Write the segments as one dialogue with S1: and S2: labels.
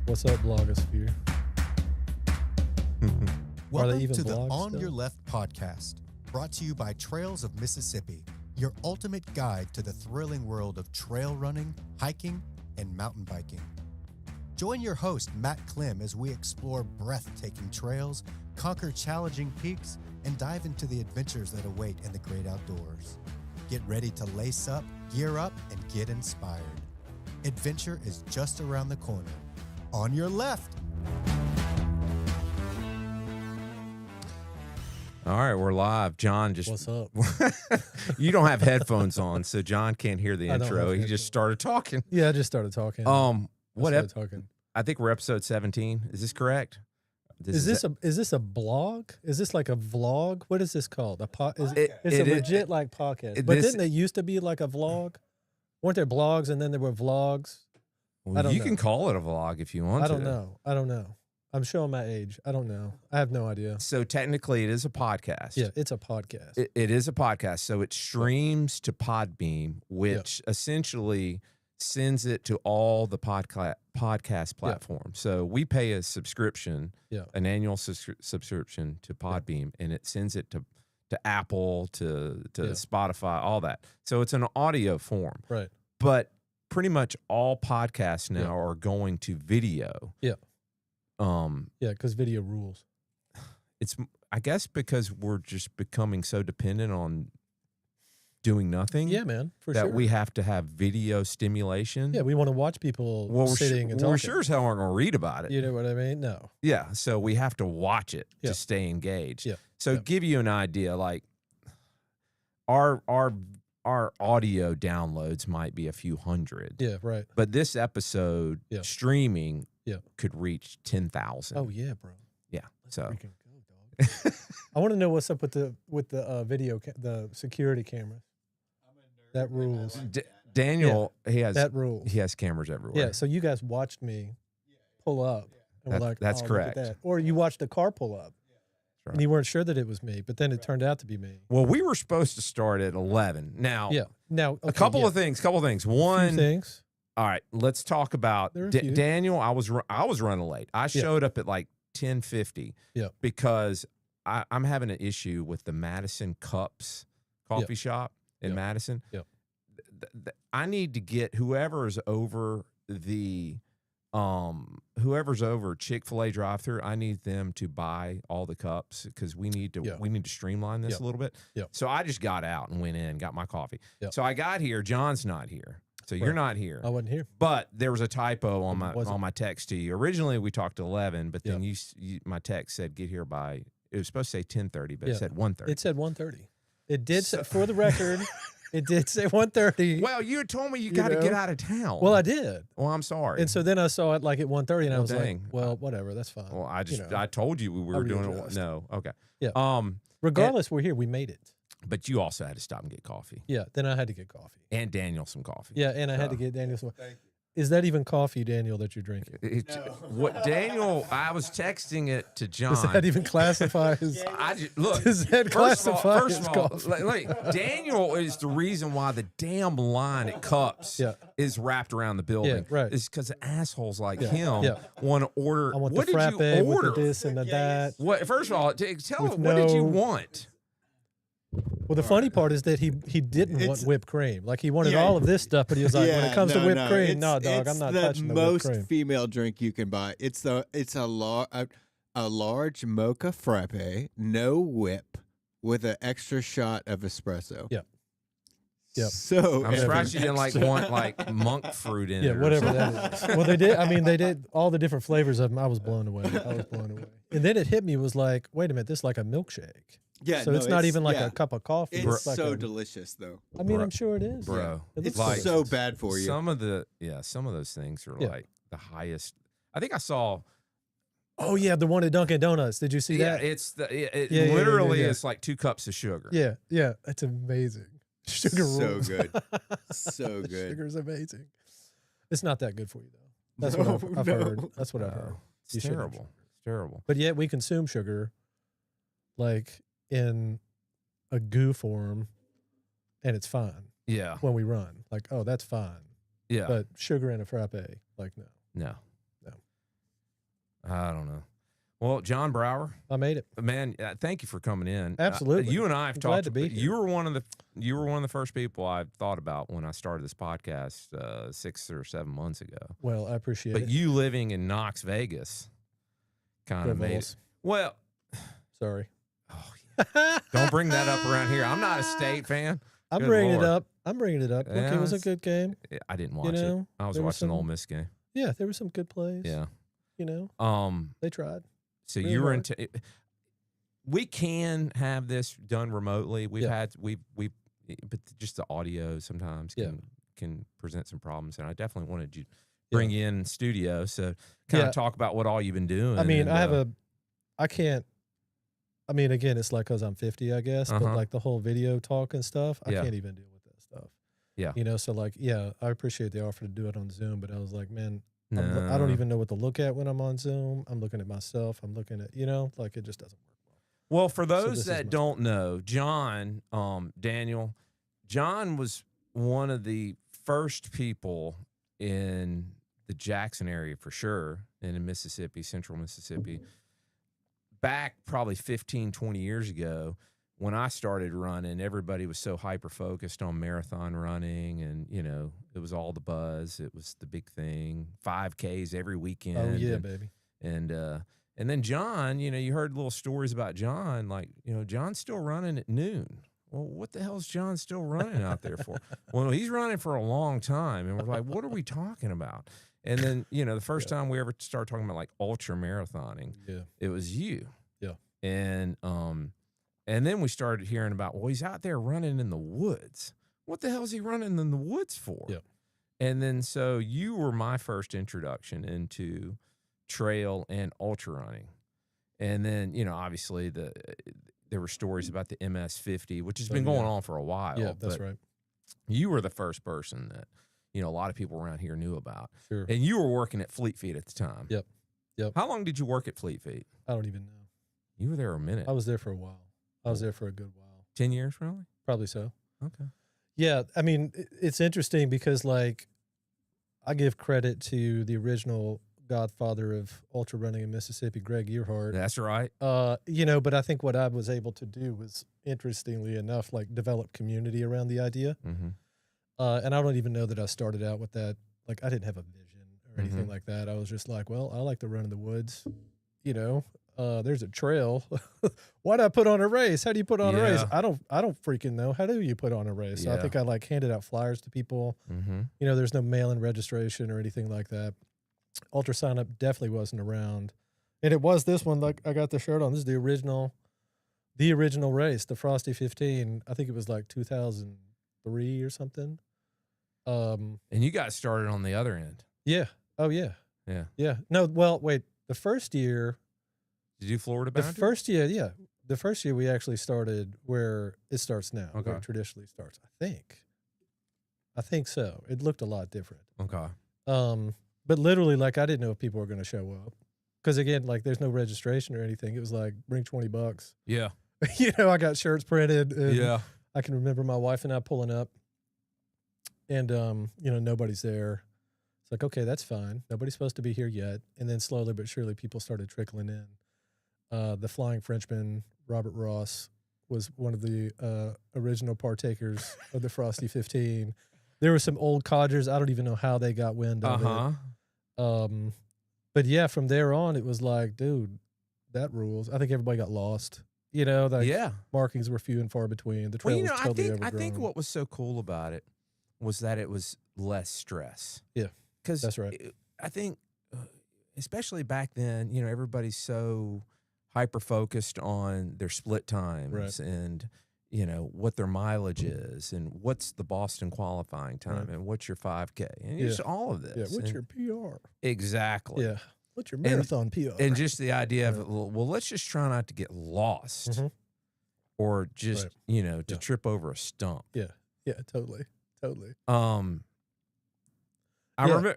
S1: What's up, blogosphere?
S2: Welcome
S1: even
S2: to the
S1: blogs
S2: On
S1: still?
S2: Your Left podcast, brought to you by Trails of Mississippi, your ultimate guide to the thrilling world of trail running, hiking, and mountain biking. Join your host, Matt Clem, as we explore breathtaking trails, conquer challenging peaks, and dive into the adventures that await in the great outdoors. Get ready to lace up, gear up, and get inspired. Adventure is just around the corner. On your left.
S3: All right, we're live. John just...
S1: What's up?
S3: You don't have headphones on, so John can't hear the
S1: I don't
S3: intro.
S1: have
S3: He
S1: headphones.
S3: just started talking.
S1: Yeah, I just started talking.
S3: Talking? I think we're episode 17. Is this correct?
S1: Is this a blog? Is this like a vlog? What is this called? It's
S3: It
S1: a
S3: is-
S1: legit like podcast. But
S3: this-
S1: didn't it used to be like a vlog? Weren't there blogs and then there were vlogs?
S3: Well,
S1: I don't
S3: you
S1: know.
S3: can call it a vlog if you want
S1: I
S3: to.
S1: don't know. I'm showing my age. I don't know. I have no idea.
S3: So technically, it is a podcast.
S1: Yeah, it's a podcast.
S3: It is a podcast. So it streams to Podbeam, which essentially sends it to all the podcast platforms. So we pay a subscription, an annual subscription to Podbeam, and it sends it to Apple, to Spotify, all that. So it's an audio form.
S1: Right.
S3: But pretty much all podcasts now are going to video.
S1: Yeah. Yeah, because video rules.
S3: It's, I guess, because we're just becoming so dependent on doing nothing.
S1: Yeah, man, for
S3: that
S1: sure.
S3: we have to have video stimulation.
S1: Yeah, we want to watch people sitting and talking.
S3: We're sure as hell aren't going to read about it.
S1: You know what I mean? No.
S3: Yeah, so we have to watch it to stay engaged.
S1: Yeah.
S3: So give you an idea, like our audio downloads might be a few hundred.
S1: Yeah, right.
S3: But this episode streaming could reach 10,000.
S1: Oh yeah, bro.
S3: Yeah. So
S1: freaking go, dog. I want to know what's up with the video, the security cameras. That rules.
S3: Daniel,
S1: that rules.
S3: He has cameras everywhere.
S1: Yeah. So you guys watched me pull up, and were like,
S3: that's
S1: "Oh,
S3: correct."
S1: Look at that. Or you watched the car pull up,
S3: right.
S1: and you weren't sure that it was me, but then it turned out to be me.
S3: Well, we were supposed to start at 11. Now,
S1: Now
S3: a couple of things. One,
S1: few things.
S3: All right, let's talk about Daniel. I was running late. I showed up at like 10:50.
S1: Yeah.
S3: Because I'm having an issue with the Madison Cups coffee shop in Madison.
S1: Yeah.
S3: I need to get whoever's over Chick-fil-A drive-thru. I need them to buy all the cups because we need to streamline this a little bit.
S1: Yeah.
S3: So I just got out and went in, got my coffee.
S1: Yeah.
S3: So I got here. John's not here. So you're not here.
S1: I wasn't here.
S3: But there was a typo on my text to you. Originally we talked 11, but then my text said get here by. It was supposed to say 10:30, but it said 1:30.
S1: It said 1:30. It did say, for the record. It did say 1:30.
S3: Well, you had told me you got to get out of town.
S1: Well, I did.
S3: Well, I'm sorry.
S1: And so then I saw it like at 1:30, and I was
S3: dang.
S1: like, well, whatever, that's fine.
S3: Well, I told you we were doing it. No, okay.
S1: Yeah. Regardless, we're here. We made it.
S3: But you also had to stop and get coffee.
S1: Yeah. Then I had to get coffee.
S3: And Daniel some coffee.
S1: Yeah, and I had to get Daniel some. Is that even coffee, Daniel, that you're drinking?
S3: What Daniel? I was texting it to John.
S1: Does that even classify as?
S3: Look.
S1: Does that classify as coffee?
S3: Daniel is the reason why the damn line at Cups is wrapped around the building.
S1: Yeah, right.
S3: It's because assholes like him want to order.
S1: I want
S3: what
S1: the
S3: did
S1: frappe
S3: you order?
S1: with the this and the that.
S3: What? First of all, tell
S1: With
S3: him what did you
S1: no-
S3: want?
S1: Well, the funny part is that he didn't want whipped cream. Like he wanted all of this stuff, but he was like, when it comes to whipped cream, no, dog, I'm not touching the whipped cream.
S4: It's the most female drink you can buy. It's a large mocha frappe, no whip, with an extra shot of espresso.
S1: Yeah. Yep.
S4: So
S3: I'm surprised you didn't want like monk fruit in it.
S1: Yeah,
S3: or
S1: whatever
S3: something.
S1: that is. Well, they did. I mean, they did all the different flavors of them. I was blown away. And then it hit me. Was like, wait a minute, this is like a milkshake.
S4: Yeah,
S1: so it's not even like a cup of coffee.
S4: It's
S1: like
S4: so delicious, though.
S1: I mean, I'm sure it is,
S3: bro.
S1: It
S4: It's
S1: looks
S4: so bad for you.
S3: Some of those things are like the highest. I think I saw.
S1: Oh yeah, the one at Dunkin' Donuts. Did you see that?
S3: It's literally it's like 2 cups of sugar.
S1: Yeah, yeah, it's amazing. Sugar rules.
S4: So good, so good.
S1: Sugar's amazing. It's not that good for you though. That's what I've heard. That's what I've heard.
S3: It's terrible. It's terrible.
S1: But yet we consume sugar, like in a goo form, and it's fine.
S3: Yeah.
S1: When we run, like, oh, that's fine.
S3: Yeah.
S1: But sugar in a frappe, like, no.
S3: No. I don't know. Well, John Brower,
S1: I made it,
S3: man. Thank you for coming in.
S1: Absolutely,
S3: you and I have talked.
S1: Glad to be here.
S3: You were one of the first people I thought about when I started this podcast 6 or 7 months ago.
S1: Well, I appreciate it.
S3: But you living in Knox, Vegas, kind of made it. Well,
S1: sorry.
S3: Oh, yeah. Don't bring that up around here. I'm not a State fan.
S1: I'm bringing it up. Okay,
S3: Yeah,
S1: it was a good game.
S3: I didn't watch it. I was watching the Ole Miss game.
S1: Yeah, there were some good plays.
S3: Yeah.
S1: They tried.
S3: So really you were into. We can have this done remotely. We've but just the audio sometimes can present some problems, and I definitely wanted you to bring you in studio so kind of talk about what all you've been doing.
S1: I mean, I can't. I mean, again, it's like because I'm 50, I guess, but like the whole video talk and stuff, I can't even deal with that stuff.
S3: Yeah.
S1: So like, I appreciate the offer to do it on Zoom, but I was like, man, I don't even know what to look at when I'm on Zoom. I'm looking at myself. I'm looking at, like it just doesn't work well.
S3: Well, for those that don't know, John, Daniel, John was one of the first people in the Jackson area for sure, and in Mississippi, central Mississippi, back probably 15, 20 years ago. When I started running, everybody was so hyper-focused on marathon running, and, it was all the buzz. It was the big thing, 5Ks every weekend.
S1: Oh, yeah, baby.
S3: And then John, you heard little stories about John, like, John's still running at noon. Well, what the hell is John still running out there for? Well, he's running for a long time, and we're like, what are we talking about? And then, the first time we ever started talking about, like, ultra marathoning, it was you.
S1: Yeah.
S3: And then we started hearing about, well, he's out there running in the woods. What the hell is he running in the woods for?
S1: Yeah.
S3: And then so you were my first introduction into trail and ultra running. And then, obviously there were stories about the MS-50, which has been going on for a while.
S1: Yeah, that's right.
S3: You were the first person that, a lot of people around here knew about.
S1: Sure.
S3: And you were working at Fleet Feet at the time.
S1: Yep.
S3: How long did you work at Fleet Feet?
S1: I don't even know.
S3: You were there a minute.
S1: I was there for a while. I was there for a good while.
S3: 10 years, probably?
S1: Probably so.
S3: Okay.
S1: Yeah, I mean, it's interesting because, like, I give credit to the original godfather of ultra running in Mississippi, Greg Earhart.
S3: That's right.
S1: But I think what I was able to do was, interestingly enough, like, develop community around the idea.
S3: Mm-hmm.
S1: And I don't even know that I started out with that. Like, I didn't have a vision or anything like that. I was just like, well, I like to run in the woods, there's a trail. Why did I put on a race? How do you put on a race? I don't freaking know. How do you put on a race? So I think I handed out flyers to people.
S3: Mm-hmm.
S1: There's no mail-in registration or anything like that. Ultra sign up definitely wasn't around. And it was this one, like I got the shirt on. This is the original race, the Frosty 15. I think it was like 2003 or something.
S3: And you got started on the other end.
S1: Yeah. Oh yeah.
S3: Yeah.
S1: Yeah. No, well, wait. The first year.
S3: Did you do Florida Boundary?
S1: The first year, yeah. The first year we actually started where it starts now.
S3: Okay.
S1: Where it traditionally starts, I think. I think so. It looked a lot different.
S3: Okay.
S1: But literally, like, I didn't know if people were going to show up. Because, again, like, there's no registration or anything. It was like, bring $20.
S3: Yeah.
S1: I got shirts printed. And
S3: yeah.
S1: I can remember my wife and I pulling up. And, nobody's there. It's like, okay, that's fine. Nobody's supposed to be here yet. And then slowly but surely people started trickling in. The Flying Frenchman, Robert Ross, was one of the original partakers of the Frosty 15. There were some old codgers. I don't even know how they got wind of it. But yeah, from there on, it was like, dude, that rules. I think everybody got lost. Markings were few and far between. The trail was totally overgrown.
S3: I think what was so cool about it was that it was less stress.
S1: Yeah.
S3: Because
S1: that's right.
S3: I think, especially back then, everybody's so hyper-focused on their split times and, what their mileage is and what's the Boston qualifying time and what's your 5K and just all of this.
S1: Yeah, what's your PR?
S3: Exactly.
S1: Yeah. What's your marathon PR?
S3: And just the idea of, well, let's just try not to get lost or just, to trip over a stump.
S1: Yeah. Yeah, totally.
S3: I remember,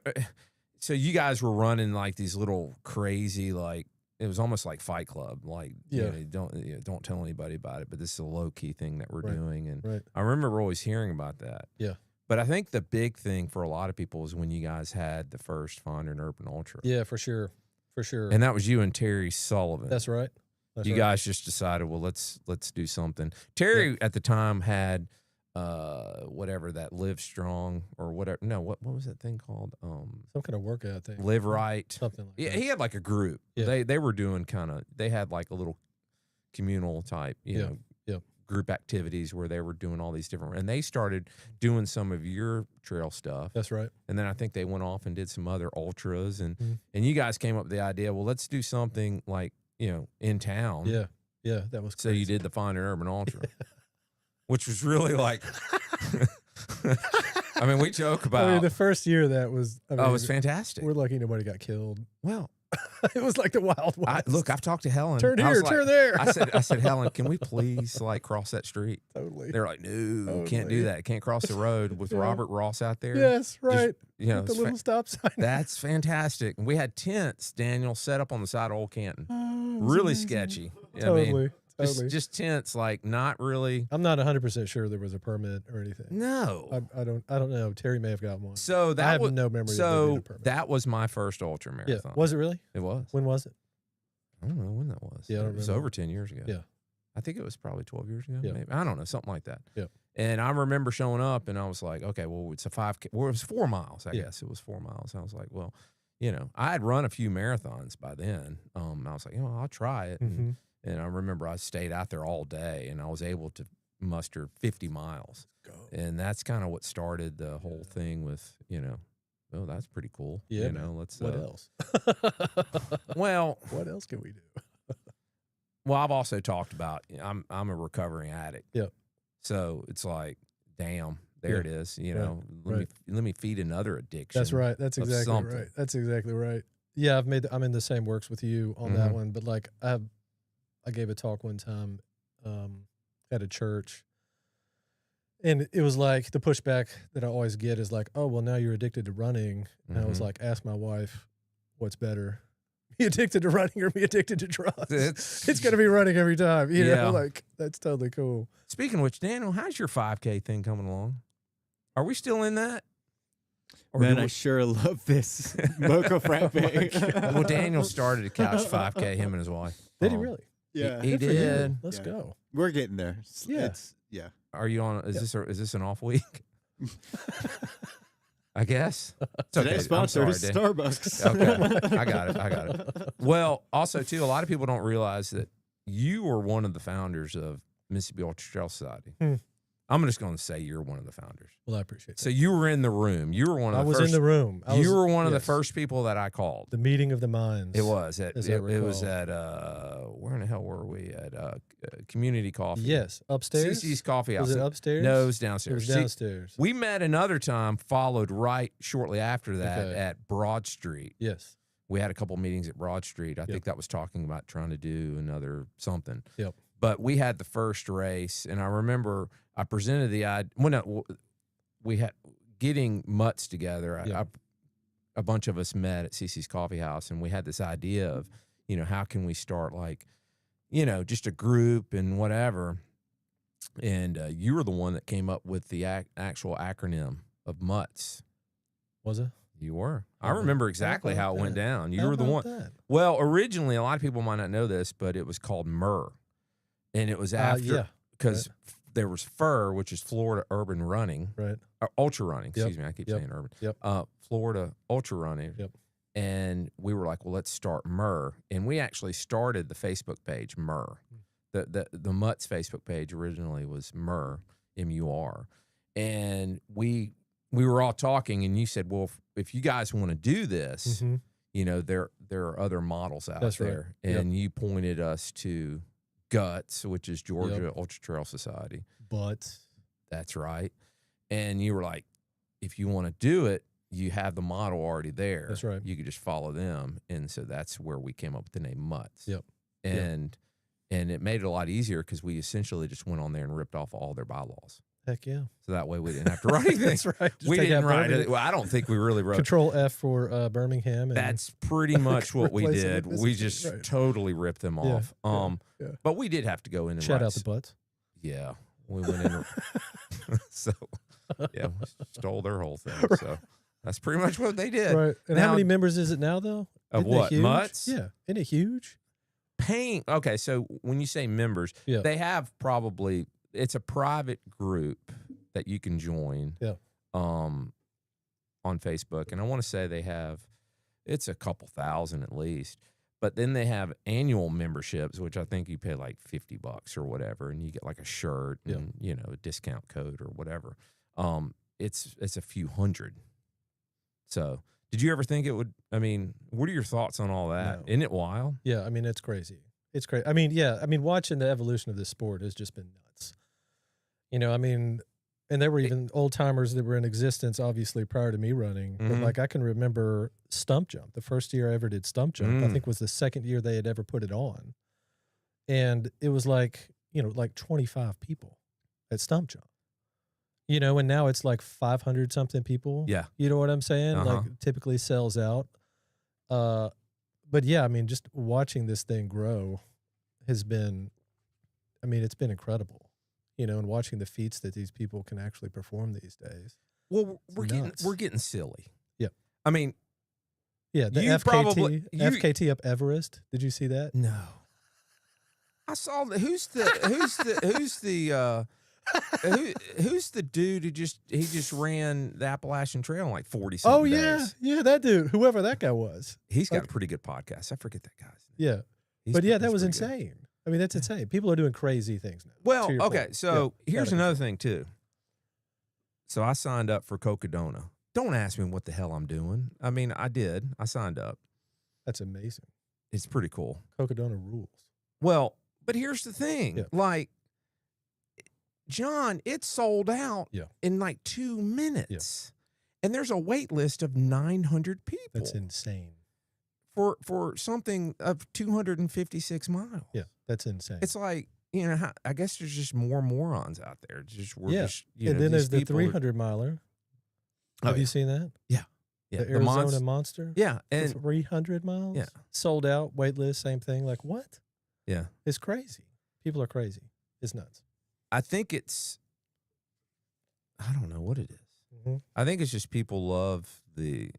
S3: so you guys were running like these little crazy, like, it was almost like Fight Club. Like, don't tell anybody about it, but this is a low key thing that we're doing. And I remember always hearing about that.
S1: Yeah.
S3: But I think the big thing for a lot of people is when you guys had the first Fondren Urban Ultra.
S1: Yeah, for sure. for sure.
S3: And that was you and Terry Sullivan.
S1: That's right.
S3: You guys just decided, well, let's do something. Terry at the time had whatever that Live Strong or whatever. No, what was that thing called?
S1: Some kind of workout thing.
S3: Live Right.
S1: Something like that.
S3: He had like a group.
S1: Yeah.
S3: They were doing they had like a little communal type, you know, group activities where they were doing all these different, and they started doing some of your trail stuff.
S1: That's right.
S3: And then I think they went off and did some other ultras, and you guys came up with the idea, well, let's do something like, you know, in town.
S1: Yeah. Yeah. That was crazy.
S3: So you did the Find an Urban Ultra, which was really like, I mean, we joke about.
S1: I mean, the first year that was. I mean,
S3: it was fantastic.
S1: We're lucky nobody got killed.
S3: Well,
S1: it was like the Wild West.
S3: Look, I've talked to Helen.
S1: Turn here, turn there.
S3: I said, Helen, can we please like cross that street?
S1: Totally.
S3: They're like, no, can't do that. Can't cross the road with Robert Ross out there.
S1: Yes, right.
S3: You know,
S1: with the little stop sign.
S3: That's fantastic. And we had tents, Daniel, set up on the side of Old Canton. Really sketchy.
S1: Totally.
S3: I mean,
S1: Totally.
S3: Just tents, like not really.
S1: I'm not 100% sure there was a permit or anything.
S3: No,
S1: I don't know. Terry may have got one.
S3: So that
S1: I have no memory.
S3: So
S1: of there being a permit.
S3: that was my first ultra marathon.
S1: Yeah. Was it really?
S3: It was.
S1: When was it?
S3: I don't know when that was.
S1: Yeah,
S3: it was over 10 years ago.
S1: Yeah,
S3: I think it was probably 12 years ago.
S1: Yeah.
S3: Maybe, I don't know, something like that.
S1: Yeah.
S3: And I remember showing up, and I was like, okay, well, it's a 5K. Well, it was 4 miles. I guess it was 4 miles. I was like, well, you know, I had run a few marathons by then. I was like, you know, I'll try it. And I remember I stayed out there all day, and I was able to muster 50 miles. And that's kind of what started the whole thing with, you know, oh, that's pretty cool.
S1: Yeah.
S3: You know, let's.
S1: What else?
S3: Well,
S1: what else can we do?
S3: Well, I've also talked about, I'm a recovering addict.
S1: Yep.
S3: So it's like, damn, there it is. You know,
S1: Right.
S3: let me feed another addiction.
S1: That's right. That's exactly
S3: something.
S1: right. That's exactly right. Yeah, I'm in the same works with you on that one, but like I gave a talk one time at a church, and it was like the pushback that I always get is like, oh, well, now you're addicted to running. And I was like, ask my wife, what's better, be addicted to running or be addicted to drugs? It's going to be running every time. You know, like that's totally cool.
S3: Speaking of which, Daniel, how's your 5K thing coming along? Are we still in that? Or
S4: Man, I sure love this Mocha Frappe.
S3: Well, Daniel started a couch 5K, him and his wife.
S1: Did he really?
S4: Yeah,
S3: he did.
S1: Let's go.
S4: We're getting there.
S1: Yeah.
S3: Are you on? Is this an off week? I guess. It's okay.
S4: Today's sponsor is Starbucks.
S3: Okay, I got it. Well, also too, a lot of people don't realize that you were one of the founders of Mississippi Ultra Trail Society. I'm just going to say you're one of the founders.
S1: Well, I appreciate that.
S3: So you were in the room. You were one of the
S1: first.
S3: first.
S1: I was in the room.
S3: You were one of the first people that I called.
S1: The meeting of the minds.
S3: It was at.
S1: As I
S3: It was
S1: recall.
S3: at. Where in the hell were we at? Community Coffee.
S1: Yes, upstairs.
S3: CC's Coffee House.
S1: Was it upstairs?
S3: No, it was downstairs.
S1: It was
S3: See,
S1: downstairs.
S3: we met another time, followed right shortly after that at Broad Street.
S1: Yes.
S3: We had a couple meetings at Broad Street. I think that was talking about trying to do another something.
S1: Yep.
S3: But we had the first race, and I remember I presented the idea. Well, no, we had getting mutts together. A bunch of us met at CC's Coffee House, and we had this idea of, you know, how can we start like, you know, just a group and whatever. And you were the one that came up with the actual acronym of mutts.
S1: Was it?
S3: You were. I remember exactly how it went down. You were the one.
S1: That?
S3: Well, originally, a lot of people might not know this, but it was called MUR. And it was after, because there was FUR, which is Florida Urban Running.
S1: Right.
S3: Ultra Running, excuse me. I keep saying urban.
S1: Yep.
S3: Florida Ultra Running.
S1: Yep.
S3: And we were like, well, let's start MUR. And we actually started the Facebook page MUR. The Mutts Facebook page originally was MUR, M-U-R. And we were all talking, and you said, well, if you guys want to do this, you know, there are other models out there.
S1: Right.
S3: And you pointed us to GUTS, which is Georgia Ultra Trail Society.
S1: But
S3: that's right. And you were like, if you want to do it, you have the model already there.
S1: That's right.
S3: You could just follow them. And so that's where we came up with the name Mutts.
S1: Yep.
S3: And it made it a lot easier because we essentially just went on there and ripped off all their bylaws.
S1: Heck yeah.
S3: So that way we didn't have to write anything.
S1: That's right. Just
S3: We
S1: take
S3: didn't
S1: out
S3: write
S1: Birmingham.
S3: it. Well, I don't think we really wrote
S1: Control F for Birmingham. And
S3: That's pretty much what we
S1: replace it
S3: did.
S1: with
S3: We
S1: Mississippi,
S3: just totally ripped them off. But we did have to go in and
S1: shout
S3: write
S1: out the butts.
S3: Yeah, we went in. So, yeah, we stole their whole thing. So that's pretty much what they did.
S1: Right. And
S3: Now-
S1: how many members is it now, though?
S3: Of
S1: Isn't it
S3: what?
S1: huge?
S3: Mutts?
S1: Yeah. Isn't it huge?
S3: Paying. Okay, so when you say members,
S1: Yeah.
S3: they have probably, it's a private group that you can join.
S1: Yeah.
S3: On Facebook, and I want to say they have, it's a couple thousand at least. But then they have annual memberships, which I think you pay like $50 or whatever, and you get like a shirt and a discount code or whatever. It's a few hundred. So, did you ever think it would? I mean, what are your thoughts on all that?
S1: No.
S3: Isn't it wild?
S1: Yeah, I mean, it's crazy. It's crazy. I mean, yeah, I mean, watching the evolution of this sport has just been nuts. I mean, and there were even old timers that were in existence, obviously, prior to me running. But like, I can remember stump jump. The first year I ever did stump jump, I think was the second year they had ever put it on. And it was like, like 25 people at stump jump. And now it's like 500 something people.
S3: Yeah.
S1: You know what I'm saying?
S3: Uh-huh.
S1: Like typically sells out. But yeah, I mean, just watching this thing grow has been, I mean, it's been incredible. And watching the feats that these people can actually perform these days.
S3: Well,
S1: It's
S3: we're getting silly.
S1: Yeah.
S3: I mean,
S1: yeah, the
S3: you
S1: FKT,
S3: you-
S1: FKT up Everest. Did you see that?
S3: no. I saw who's the dude who just ran the Appalachian Trail in like 40 something
S1: Oh yeah,
S3: days.
S1: yeah, that dude, whoever that guy was.
S3: He's got
S1: Like-
S3: a pretty good podcast. I forget that guy's name.
S1: Yeah,
S3: He's
S1: but yeah,
S3: he's
S1: that was
S3: pretty good.
S1: insane. I mean, that's insane. People are doing crazy things now.
S3: Well,
S1: to your
S3: okay,
S1: point.
S3: so
S1: Yeah,
S3: here's
S1: gotta
S3: another thing too. So I signed up for Cocodona. Don't ask me what the hell I'm doing. I mean, I did. I signed up.
S1: That's amazing.
S3: It's pretty cool.
S1: Cocodona rules.
S3: Well, but here's the thing.
S1: Yeah.
S3: Like, John, it's sold out
S1: Yeah.
S3: in like 2 minutes. And there's a wait list of 900 people
S1: That's insane.
S3: for something of 256 miles.
S1: Yeah, that's insane.
S3: It's like, I guess there's just more morons out there. We're
S1: Yeah.
S3: just,
S1: And then
S3: these
S1: there's the
S3: people are-
S1: 300 miler.
S3: Oh,
S1: Have
S3: yeah.
S1: you seen that?
S3: Yeah.
S1: The
S3: The
S1: Arizona Monster.
S3: Yeah.
S1: The
S3: And
S1: 300 miles.
S3: Yeah.
S1: Sold out. Wait list. Same thing. Like what?
S3: yeah,
S1: It's crazy. People are crazy. It's nuts.
S3: I think I don't know what it is.
S1: Mm-hmm.
S3: I think it's just people love to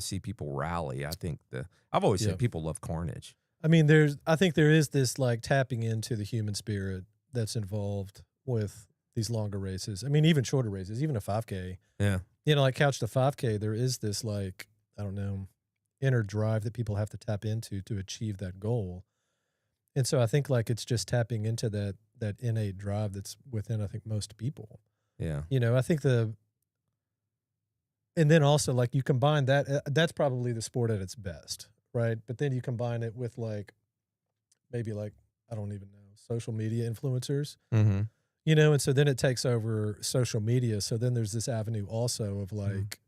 S3: see people rally. I think I've always
S1: Yeah.
S3: said people love carnage.
S1: I mean, I think there is this like tapping into the human spirit that's involved with these longer races. I mean, even shorter races, even a 5K.
S3: Yeah.
S1: Like Couch to 5K, there is this like, I don't know, inner drive that people have to tap into to achieve that goal. And so I think like it's just tapping into that innate drive that's within, I think, most people.
S3: Yeah.
S1: I think and then also like you combine that, that's probably the sport at its best, right? But then you combine it with like, maybe like, I don't even know, social media influencers,
S3: Mm-hmm.
S1: and so then it takes over social media. So then there's this avenue also of like,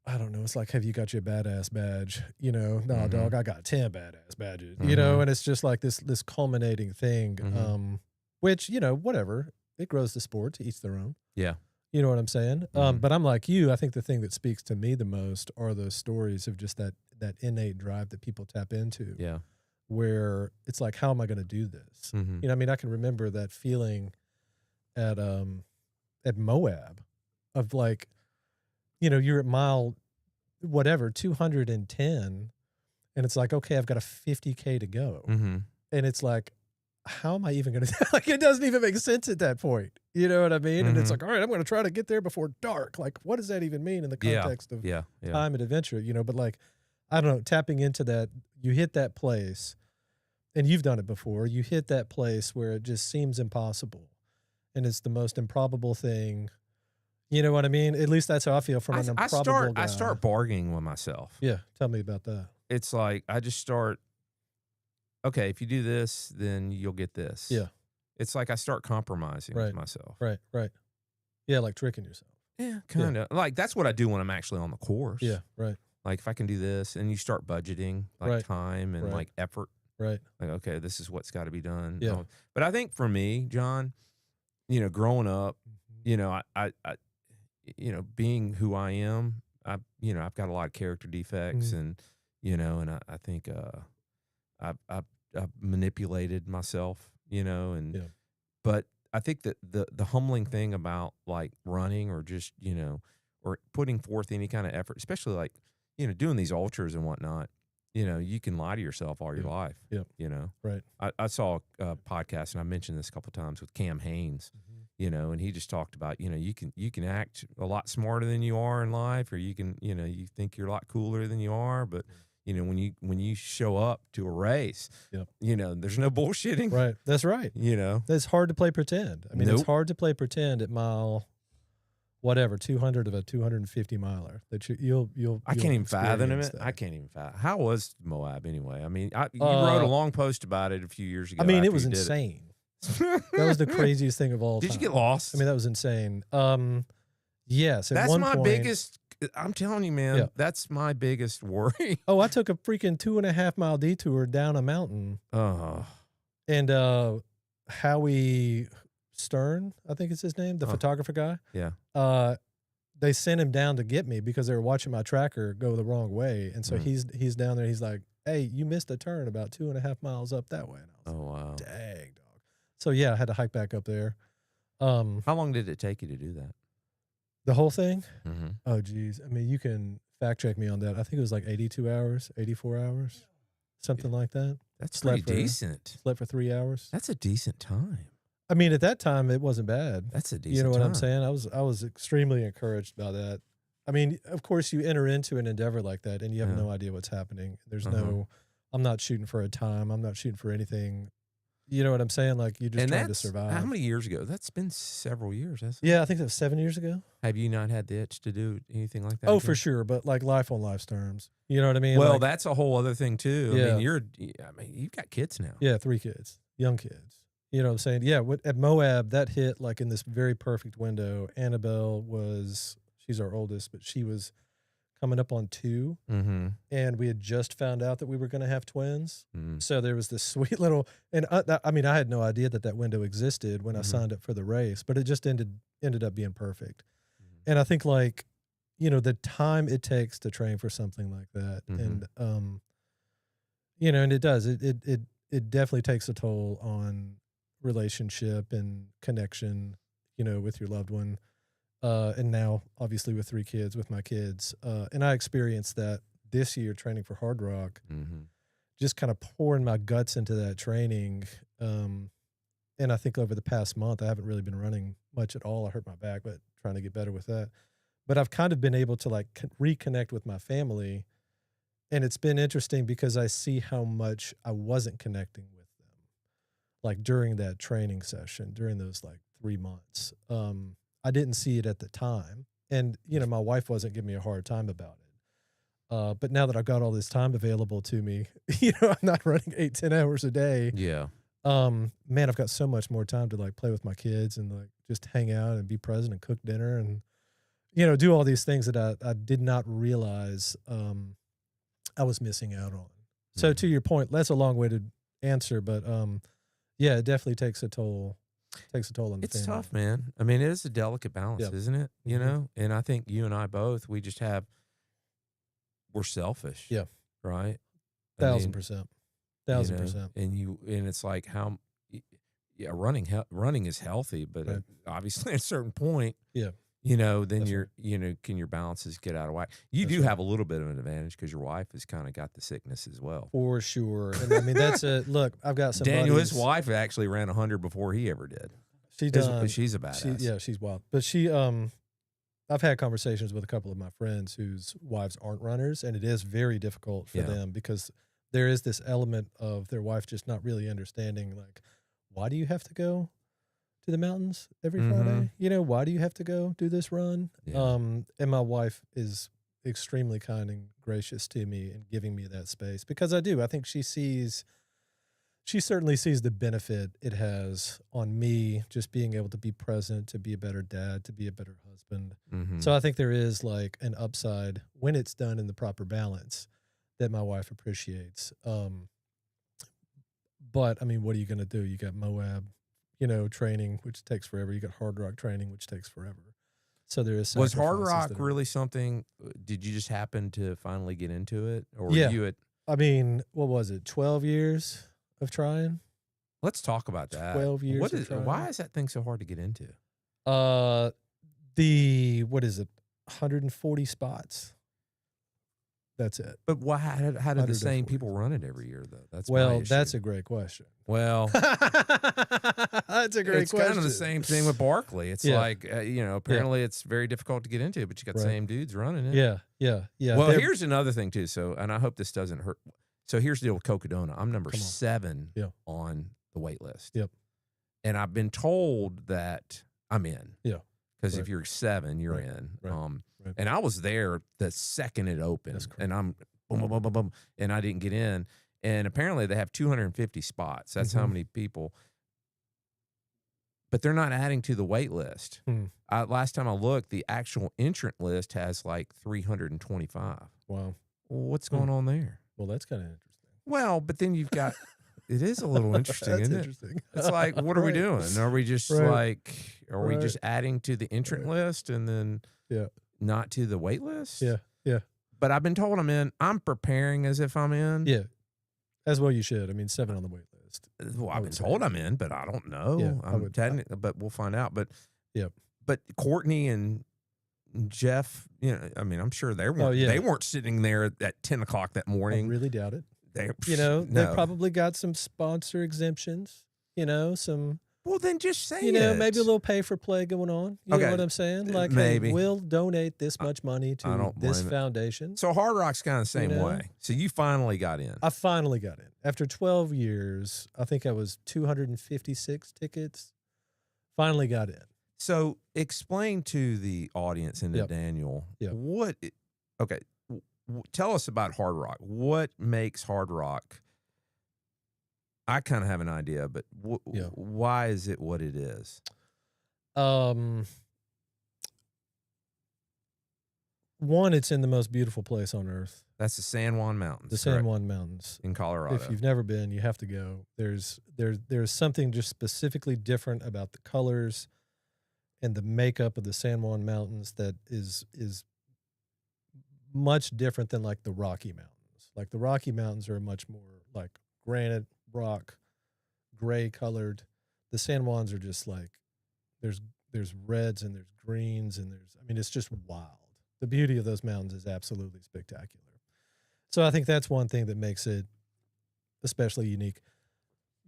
S1: I don't know. It's like, have you got your badass badge? No, dog, I got 10 badass badges, and it's just like this culminating thing, which, whatever, it grows the sport, to each their own.
S3: Yeah.
S1: You know what I'm saying? But I'm like you. I think the thing that speaks to me the most are those stories of just that innate drive that people tap into.
S3: Yeah.
S1: Where it's like, how am I going to do this?
S3: Mm-hmm.
S1: I mean, I can remember that feeling at Moab of like, you're at mile whatever 210, and it's like, okay, I've got a 50K to go,
S3: Mm-hmm.
S1: and it's like, how am I even going to like? It doesn't even make sense at that point. You know what I mean? And it's like, all right, I'm going to try to get there before dark. Like, what does that even mean in the context of time and adventure? But like, I don't know, tapping into that, you hit that place, and you've done it before. You hit that place where it just seems impossible, and it's the most improbable thing. You know what I mean? At least that's how I feel from an improbable guy.
S3: I start bargaining with myself.
S1: Yeah, tell me about that.
S3: It's like I just start, okay, if you do this, then you'll get this.
S1: Yeah.
S3: It's like I start compromising with myself.
S1: Right. Yeah, like tricking yourself.
S3: Yeah, kind of. Like that's what I do when I'm actually on the course.
S1: Yeah, right.
S3: Like if I can do this, and you start budgeting like time and like effort.
S1: Right.
S3: Like, okay, this is what's got to be done.
S1: Yeah.
S3: But I think for me, John, growing up, I being who I am, I've got a lot of character defects, and I think I've manipulated myself, but I think that the humbling thing about like running or just or putting forth any kind of effort, especially like, you know, doing these ultras and whatnot, you know, you can lie to yourself all your life.
S1: Yep.
S3: You know,
S1: Right.
S3: I saw a podcast, and I mentioned this a couple of times with Cam Haynes, you know, and he just talked about, you know, you can act a lot smarter than you are in life, or you can, you know, you think you're a lot cooler than you are, but you know, when you show up to a race, you know, there's no bullshitting.
S1: Right. That's right.
S3: You know,
S1: it's hard to play pretend. I mean,
S3: Nope.
S1: it's hard to play pretend at mile, whatever, 200 of a 250 miler. That you'll
S3: I can't even fathom
S1: experience
S3: it.
S1: that.
S3: I can't even fathom. How was Moab anyway? I mean, you wrote a long post about it a few years ago.
S1: I mean, it
S3: after
S1: was
S3: you did
S1: insane. That was the craziest thing of all time.
S3: Did you get lost?
S1: I mean, that was insane. Yes. At
S3: That's
S1: one
S3: my
S1: point,
S3: biggest. I'm telling you, man.
S1: Yeah.
S3: That's my biggest worry.
S1: Oh, I took a freaking 2.5 mile detour down a mountain.
S3: Oh.
S1: And Howie Stern, I think it's his name, the photographer guy.
S3: Yeah.
S1: They sent him down to get me because they were watching my tracker go the wrong way. And so he's down there. He's like, hey, you missed a turn about 2.5 miles up that way. And I was like,
S3: Wow.
S1: dang, dog. So, yeah, I had to hike back up there.
S3: How long did it take you to do that?
S1: The whole thing?
S3: Mm-hmm.
S1: Oh, geez. I mean, you can fact check me on that. I think it was like 82 hours, 84 hours, something like that.
S3: That's pretty decent.
S1: Slept for 3 hours.
S3: That's a decent time.
S1: I mean, at that time, it wasn't bad.
S3: That's a decent
S1: You know what
S3: time.
S1: I'm saying? I was extremely encouraged by that. I mean, of course, you enter into an endeavor like that, and you have no idea what's happening. There's no, I'm not shooting for a time. I'm not shooting for anything. You know what I'm saying? Like, you're just trying to survive.
S3: How many years ago? That's been several years, hasn't it?
S1: Yeah, I think that was 7 years ago.
S3: Have you not had the itch to do anything like that?
S1: Oh,
S3: again?
S1: for sure. But like life on life's terms. You know what I mean?
S3: Well,
S1: like,
S3: that's a whole other thing too.
S1: Yeah.
S3: I mean, you've got kids now.
S1: Yeah, 3 kids, young kids. You know what I'm saying? Yeah, at Moab, that hit like in this very perfect window. Annabelle she's our oldest, but she was coming up on 2.
S3: Mm-hmm.
S1: And we had just found out that we were going to have twins.
S3: Mm-hmm.
S1: So there was this sweet little, and I mean, I had no idea that window existed when I signed up for the race, but it just ended up being perfect. And I think, like, you know, the time it takes to train for something like that, and you know, and it does, it definitely takes a toll on relationship and connection, you know, with your loved one. And now, obviously, with 3 kids, with my kids. And I experienced that this year training for Hard Rock, just kind of pouring my guts into that training. And I think over the past month, I haven't really been running much at all. I hurt my back, but trying to get better with that. But I've kind of been able to like reconnect with my family. And it's been interesting because I see how much I wasn't connecting with them, like during that training session, during those like 3 months. I didn't see it at the time. And, you know, my wife wasn't giving me a hard time about it. But now that I've got all this time available to me, you know, I'm not running 8-10 hours a day.
S3: Yeah.
S1: Man, I've got so much more time to like play with my kids and like just hang out and be present and cook dinner and, you know, do all these things that I did not realize I was missing out on. So to your point, that's a long-winded answer, but yeah, it definitely takes a toll. Takes a toll on the family.
S3: It's tough, man. I mean, it is a delicate balance, isn't it? You know, and I think you and I both, we're selfish.
S1: Yeah.
S3: Right.
S1: 1,000%. 1,000%.
S3: And it's like running is healthy, but obviously at a certain point, you know, then can your balances get out of whack? You do have a little bit of an advantage because your wife has kind of got the sickness as well.
S1: For sure. And I mean, look, I've got some
S3: Daniel,
S1: buddies.
S3: his wife actually ran 100 before he ever did.
S1: She's done.
S3: She's a badass.
S1: She's wild. But I've had conversations with a couple of my friends whose wives aren't runners, and it is very difficult for them because there is this element of their wife just not really understanding, like, why do you have to go to the mountains every Friday? You know, why do you have to go do this run?
S3: Yeah.
S1: And my wife is extremely kind and gracious to me and giving me that space because I do. I think she certainly sees the benefit it has on me just being able to be present, to be a better dad, to be a better husband. So I think there is like an upside when it's done in the proper balance that my wife appreciates. But I mean, what are you going to do? You got Moab, you know, training, which takes forever. You got Hard Rock training, which takes forever. So there is.
S3: Was Hard Rock really something? Did you just happen to finally get into it, or you had?
S1: I mean, what was it? 12 years of trying.
S3: Let's talk about that.
S1: 12 years.
S3: Why is that thing so hard to get into?
S1: What is it? 140 spots. That's it.
S3: But why? How do the same
S1: 140.
S3: people run it every year, though? That's
S1: Well,
S3: my
S1: that's
S3: issue.
S1: a great question.
S3: Well,
S1: that's a great
S3: it's
S1: question.
S3: kind of the same thing with Barkley. It's
S1: Yeah.
S3: like, apparently it's very difficult to get into, but you got the
S1: Right.
S3: same dudes running it.
S1: Yeah.
S3: Well,
S1: They're-
S3: here's another thing, too. So, and I hope this doesn't hurt. So here's the deal with Cocodona. I'm number
S1: Come on.
S3: 7
S1: Yeah.
S3: on the wait list.
S1: Yep.
S3: And I've been told that I'm in.
S1: Yeah.
S3: Because
S1: Right.
S3: if you're 7, you're
S1: Right.
S3: in.
S1: Right. Right.
S3: And I was there the second it opened.
S1: That's correct.
S3: And I'm boom, boom, boom, boom, boom, and I didn't get in. And apparently they have 250 spots. That's how many people. But they're not adding to the wait list. Last time I looked, the actual entrant list has like 325.
S1: Wow.
S3: What's going on there?
S1: Well, that's kind of interesting.
S3: Well, but then you've got, it is a little interesting,
S1: That's
S3: isn't
S1: interesting.
S3: it? It's like, what are we
S1: Right.
S3: doing? Are we just
S1: Right.
S3: are we just adding to the entrant list and then not to the wait list?
S1: Yeah.
S3: But I've been told I'm in. I'm preparing as if I'm in.
S1: Yeah. As well you should. I mean, 7 on the wait list.
S3: Well,
S1: I
S3: I've
S1: would
S3: been
S1: say.
S3: told I'm in, but I don't know.
S1: Yeah, I
S3: I'm
S1: would-
S3: technically, but we'll find out. But
S1: Yep.
S3: But Courtney and Jeff, I mean, I'm sure they weren't.
S1: Oh, yeah.
S3: They weren't sitting there at 10 o'clock that
S1: I
S3: morning.
S1: really doubt it.
S3: They,
S1: They
S3: no.
S1: probably got some sponsor exemptions, some,
S3: Well, then just say
S1: maybe a little pay for play going on. You know
S3: Okay.
S1: what I'm saying? Like,
S3: Maybe.
S1: hey, we'll donate this much money
S3: I
S1: to
S3: don't
S1: this
S3: blame it.
S1: foundation.
S3: So Hard Rock's kind of the same
S1: You know?
S3: way. So you finally got in.
S1: I finally got in. After 12 years, I think I was 256 tickets. Finally got in.
S3: So explain to the audience and to
S1: Yep.
S3: Daniel
S1: Yep.
S3: tell us about Hard Rock. What makes Hard Rock? I kind of have an idea, but why is it what it is?
S1: One, it's in the most beautiful place on earth,
S3: That's the San Juan Mountains.
S1: the San
S3: correct?
S1: Juan Mountains.
S3: In Colorado.
S1: If you've never been, you have to go. There's something just specifically different about the colors and the makeup of the San Juan Mountains that is much different than like the Rocky Mountains. Like the Rocky Mountains are much more like granite, rock, gray colored. The San Juans are just like there's reds and there's greens and it's just wild. The beauty of those mountains is absolutely spectacular. So I think that's one thing that makes it especially unique.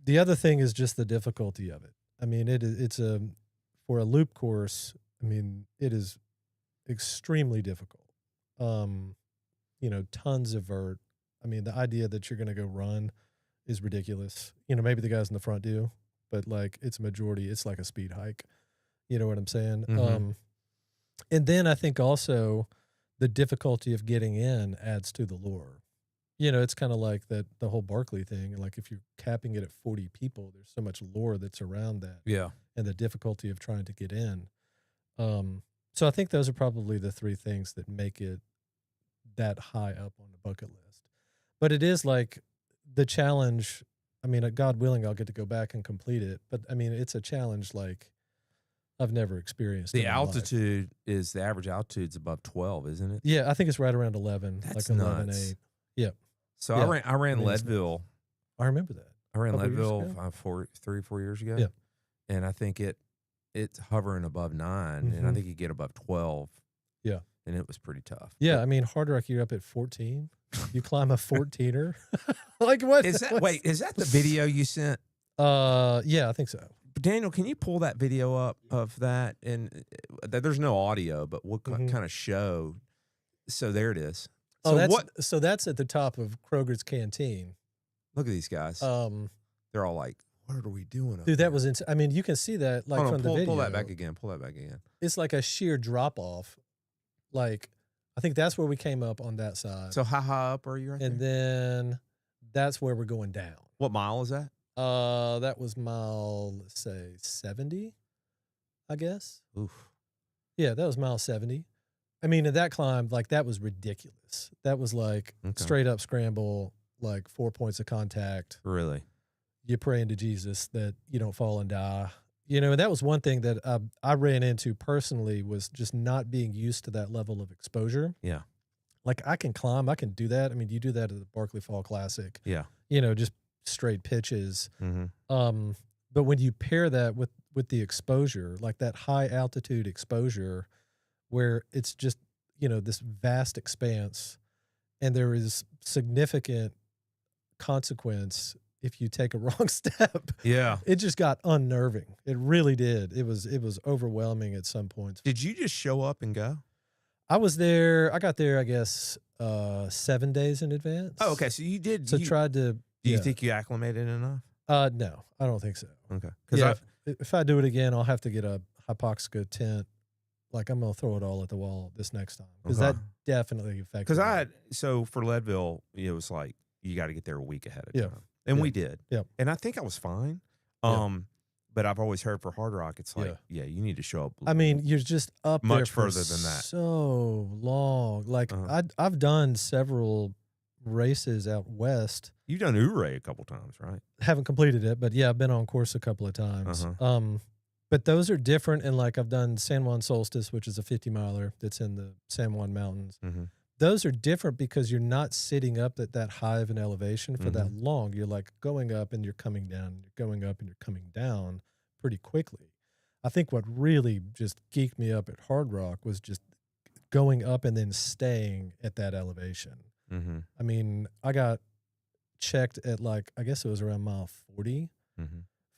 S1: The other thing is just the difficulty of it. I mean, it's for a loop course, it is extremely difficult. Tons of vert. The idea that you're going to go run is ridiculous. Maybe the guys in the front do, but like it's a majority. It's like a speed hike. You know what I'm saying?
S3: Mm-hmm.
S1: And then I think also the difficulty of getting in adds to the lure. It's kind of like the whole Barkley thing. Like if you're capping it at 40 people, there's so much lore that's around that.
S3: Yeah.
S1: And the difficulty of trying to get in. So I think those are probably the 3 things that make it that high up on the bucket list. But it is like the challenge. God willing, I'll get to go back and complete it. But it's a challenge like I've never experienced.
S3: The
S1: in my life.
S3: altitude is the average altitude's above 12, isn't it?
S1: Yeah, I think it's right around 11.
S3: That's
S1: like 11,
S3: nuts.
S1: 8. Yeah.
S3: So
S1: Yeah.
S3: I ran
S1: It's nuts.
S3: Leadville.
S1: I remember that.
S3: I ran
S1: Couple years
S3: Leadville
S1: ago?
S3: 3 or 4 years ago.
S1: Yeah.
S3: And I think it's hovering above 9, and I
S1: Mhm.
S3: think you get above 12.
S1: Yeah.
S3: And it was pretty tough.
S1: Yeah, Hard Rock, you're up at 14. You climb a 14er. Like what?
S3: Is that the video you sent?
S1: Yeah, I think so.
S3: Daniel, can you pull that video up of that? And there's no audio, but what
S1: Mhm.
S3: kind of show? So there it is.
S1: Oh,
S3: So
S1: so that's at the top of Kroger's Canteen.
S3: Look at these guys. They're all like, "What are we doing?" Up
S1: Dude, that
S3: here?
S1: was you can see that like
S3: Hold on,
S1: from the video.
S3: pull that back again. Pull that back again.
S1: It's like a sheer drop off. Like I think that's where we came up on that side.
S3: So how high up are you right
S1: and
S3: there?
S1: then that's where we're going down.
S3: What mile is that?
S1: That was mile, let's say 70, I guess.
S3: Oof.
S1: Yeah, that was mile 70. And that climb, like that was ridiculous. That was like
S3: Okay.
S1: straight up scramble, like 4 points of contact.
S3: Really?
S1: You're praying to Jesus that you don't fall and die. And that was one thing that I ran into personally was just not being used to that level of exposure.
S3: Yeah.
S1: Like I can climb, I can do that. You do that at the Barkley Fall Classic.
S3: Yeah.
S1: Just straight pitches.
S3: Mm-hmm.
S1: But when you pair that with the exposure, like that high altitude exposure, where it's just this vast expanse, and there is significant consequence if you take a wrong step.
S3: Yeah.
S1: It just got unnerving. It really did. It was overwhelming at some points.
S3: Did you just show up and go?
S1: I got there, I guess, 7 days in advance.
S3: Oh, okay. So you did.
S1: So tried to.
S3: Do you think you acclimated enough?
S1: No, I don't think so.
S3: Okay.
S1: Because if I do it again, I'll have to get a hypoxica tent. Like, I'm going to throw it all at the wall this next time. Because that definitely affected me.
S3: So for Leadville, it was like, you got to get there a week ahead of time. And
S1: Yeah.
S3: we did.
S1: Yeah.
S3: And I think I was fine. But I've always heard for Hard Rock, it's like, you need to show up.
S1: I mean, you're just up
S3: much
S1: there for
S3: further than that.
S1: so long. Like, I've done several races out west.
S3: You've done Ouray a couple times, right?
S1: Haven't completed it, but yeah, I've been on course a couple of times. But those are different. And like, I've done San Juan Solstice, which is a 50-miler that's in the San Juan Mountains. Those are different because you're not sitting up at that high of an elevation for that long. You're like going up and you're coming down, you're going up and you're coming down pretty quickly. I think what really just geeked me up at Hard Rock was just going up and then staying at that elevation. I mean, I got checked at like, I guess it was around mile 40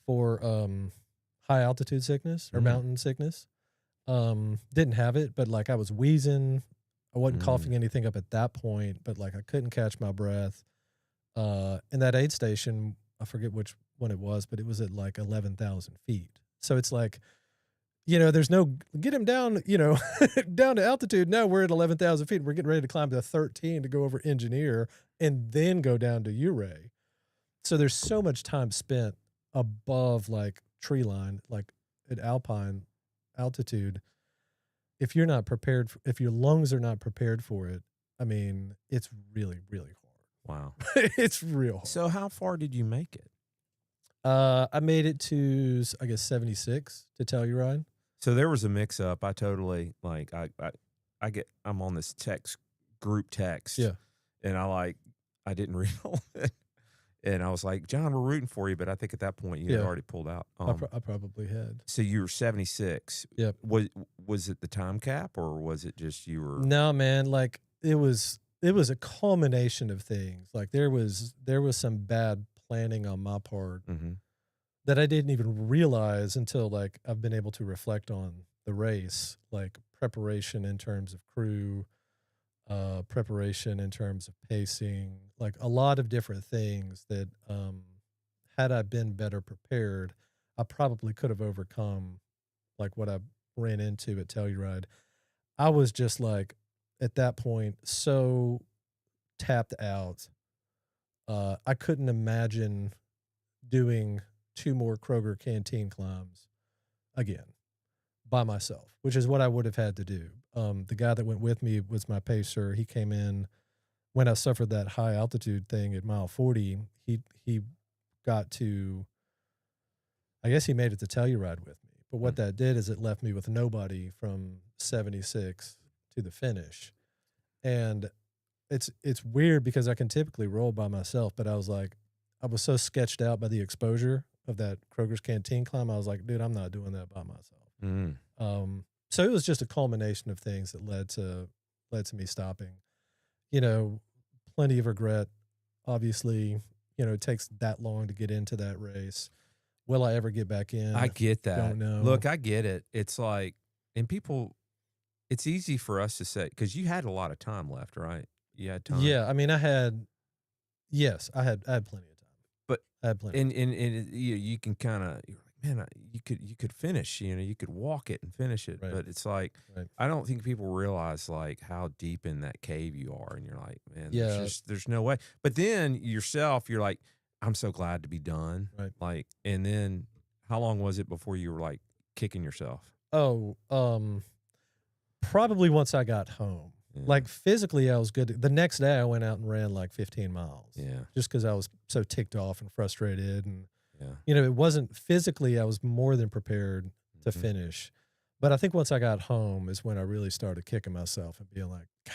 S1: for high altitude sickness or mountain sickness. Didn't have it, but like I was wheezing. I wasn't coughing anything up at that point, but like I couldn't catch my breath. And that aid station, I forget which one it was, but it was at like 11,000 feet. So it's like, there's no get him down, down to altitude. No, we're at 11,000 feet. We're getting ready to climb to 13 to go over Engineer and then go down to Ouray. So there's so much time spent above like tree line, like at alpine altitude. If you're not prepared, if your lungs are not prepared for it, I mean, it's really, really hard.
S3: Wow.
S1: It's real hard.
S3: So how far did you make it?
S1: I made it to, I guess, 76 to Telluride.
S3: So there was a mix up. I totally I'm on this group text.
S1: Yeah.
S3: And I didn't read all of it. And I was like, John, we're rooting for you. But I think at that point you had already pulled out.
S1: I probably had.
S3: So you were 76.
S1: Yep.
S3: Was it the time cap or was it just you were?
S1: No, man. Like it was a culmination of things. Like there was some bad planning on my part that I didn't even realize until like I've been able to reflect on the race, like preparation in terms of crew, preparation in terms of pacing, like a lot of different things that had I been better prepared, I probably could have overcome like what I ran into at Telluride. I was just like at that point so tapped out. I couldn't imagine doing 2 more Kroger Canteen climbs again by myself, which is what I would have had to do. The guy that went with me was my pacer. He came in when I suffered that high altitude thing at mile 40. He got to, I guess he made it to Telluride with me. But what that did is it left me with nobody from 76 to the finish. And it's weird because I can typically roll by myself, but I was so sketched out by the exposure of that Kroger's Canteen climb. I was like, dude, I'm not doing that by myself. So it was just a culmination of things that led to me stopping. Plenty of regret. Obviously, it takes that long to get into that race. Will I ever get back in?
S3: I get that.
S1: Don't know.
S3: Look, I get it. It's like, and people, it's easy for us to say, because you had a lot of time left, right? You had time.
S1: Yeah, I mean, I had plenty of time.
S3: But
S1: I had plenty.
S3: And you can kind of, man, you could finish. You could walk it and finish it.
S1: Right.
S3: But it's like, I don't think people realize like how deep in that cave you are, and you're like, man, there's no way. But then yourself, you're like, I'm so glad to be done.
S1: Right.
S3: Like, and then how long was it before you were like kicking yourself?
S1: Oh, probably once I got home. Yeah. Like physically, I was good. The next day, I went out and ran like 15 miles.
S3: Yeah.
S1: Just because I was so ticked off and frustrated, and it wasn't physically. I was more than prepared to finish. But I think once I got home is when I really started kicking myself and being like, God,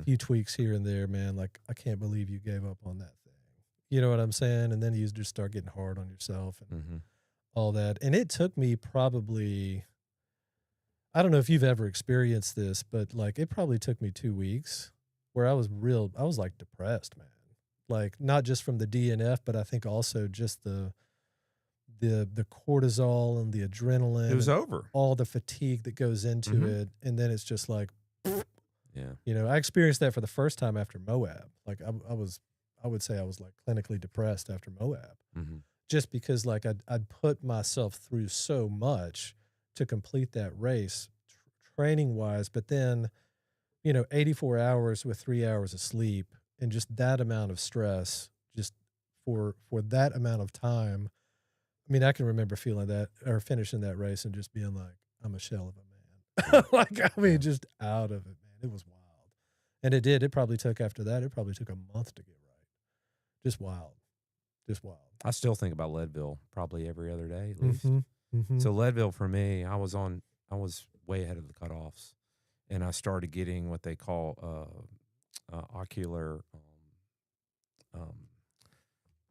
S1: a few tweaks here and there, man. Like, I can't believe you gave up on that thing. You know what I'm saying? And then you just start getting hard on yourself and all that. And it took me probably, I don't know if you've ever experienced this, but like it probably took me 2 weeks where I was like depressed, man. Like not just from the DNF, but I think also just the cortisol and the adrenaline.
S3: It was
S1: and
S3: over.
S1: all the fatigue that goes into it. And then it's just like,
S3: yeah.
S1: You know, I experienced that for the first time after Moab. Like I would say I was like clinically depressed after Moab. Just because like I'd put myself through so much to complete that race training wise, but then, you know, 84 hours with 3 hours of sleep and just that amount of stress just for that amount of time. I mean, I can remember feeling that or finishing that race and just being like, I'm a shell of a man. Like, I mean, just out of it, man. It was wild. And it did. It probably took after that. It probably took a month to get right. Just wild. Just wild.
S3: I still think about Leadville probably every other day at least. So Leadville for me, I was way ahead of the cutoffs, and I started getting what they call ocular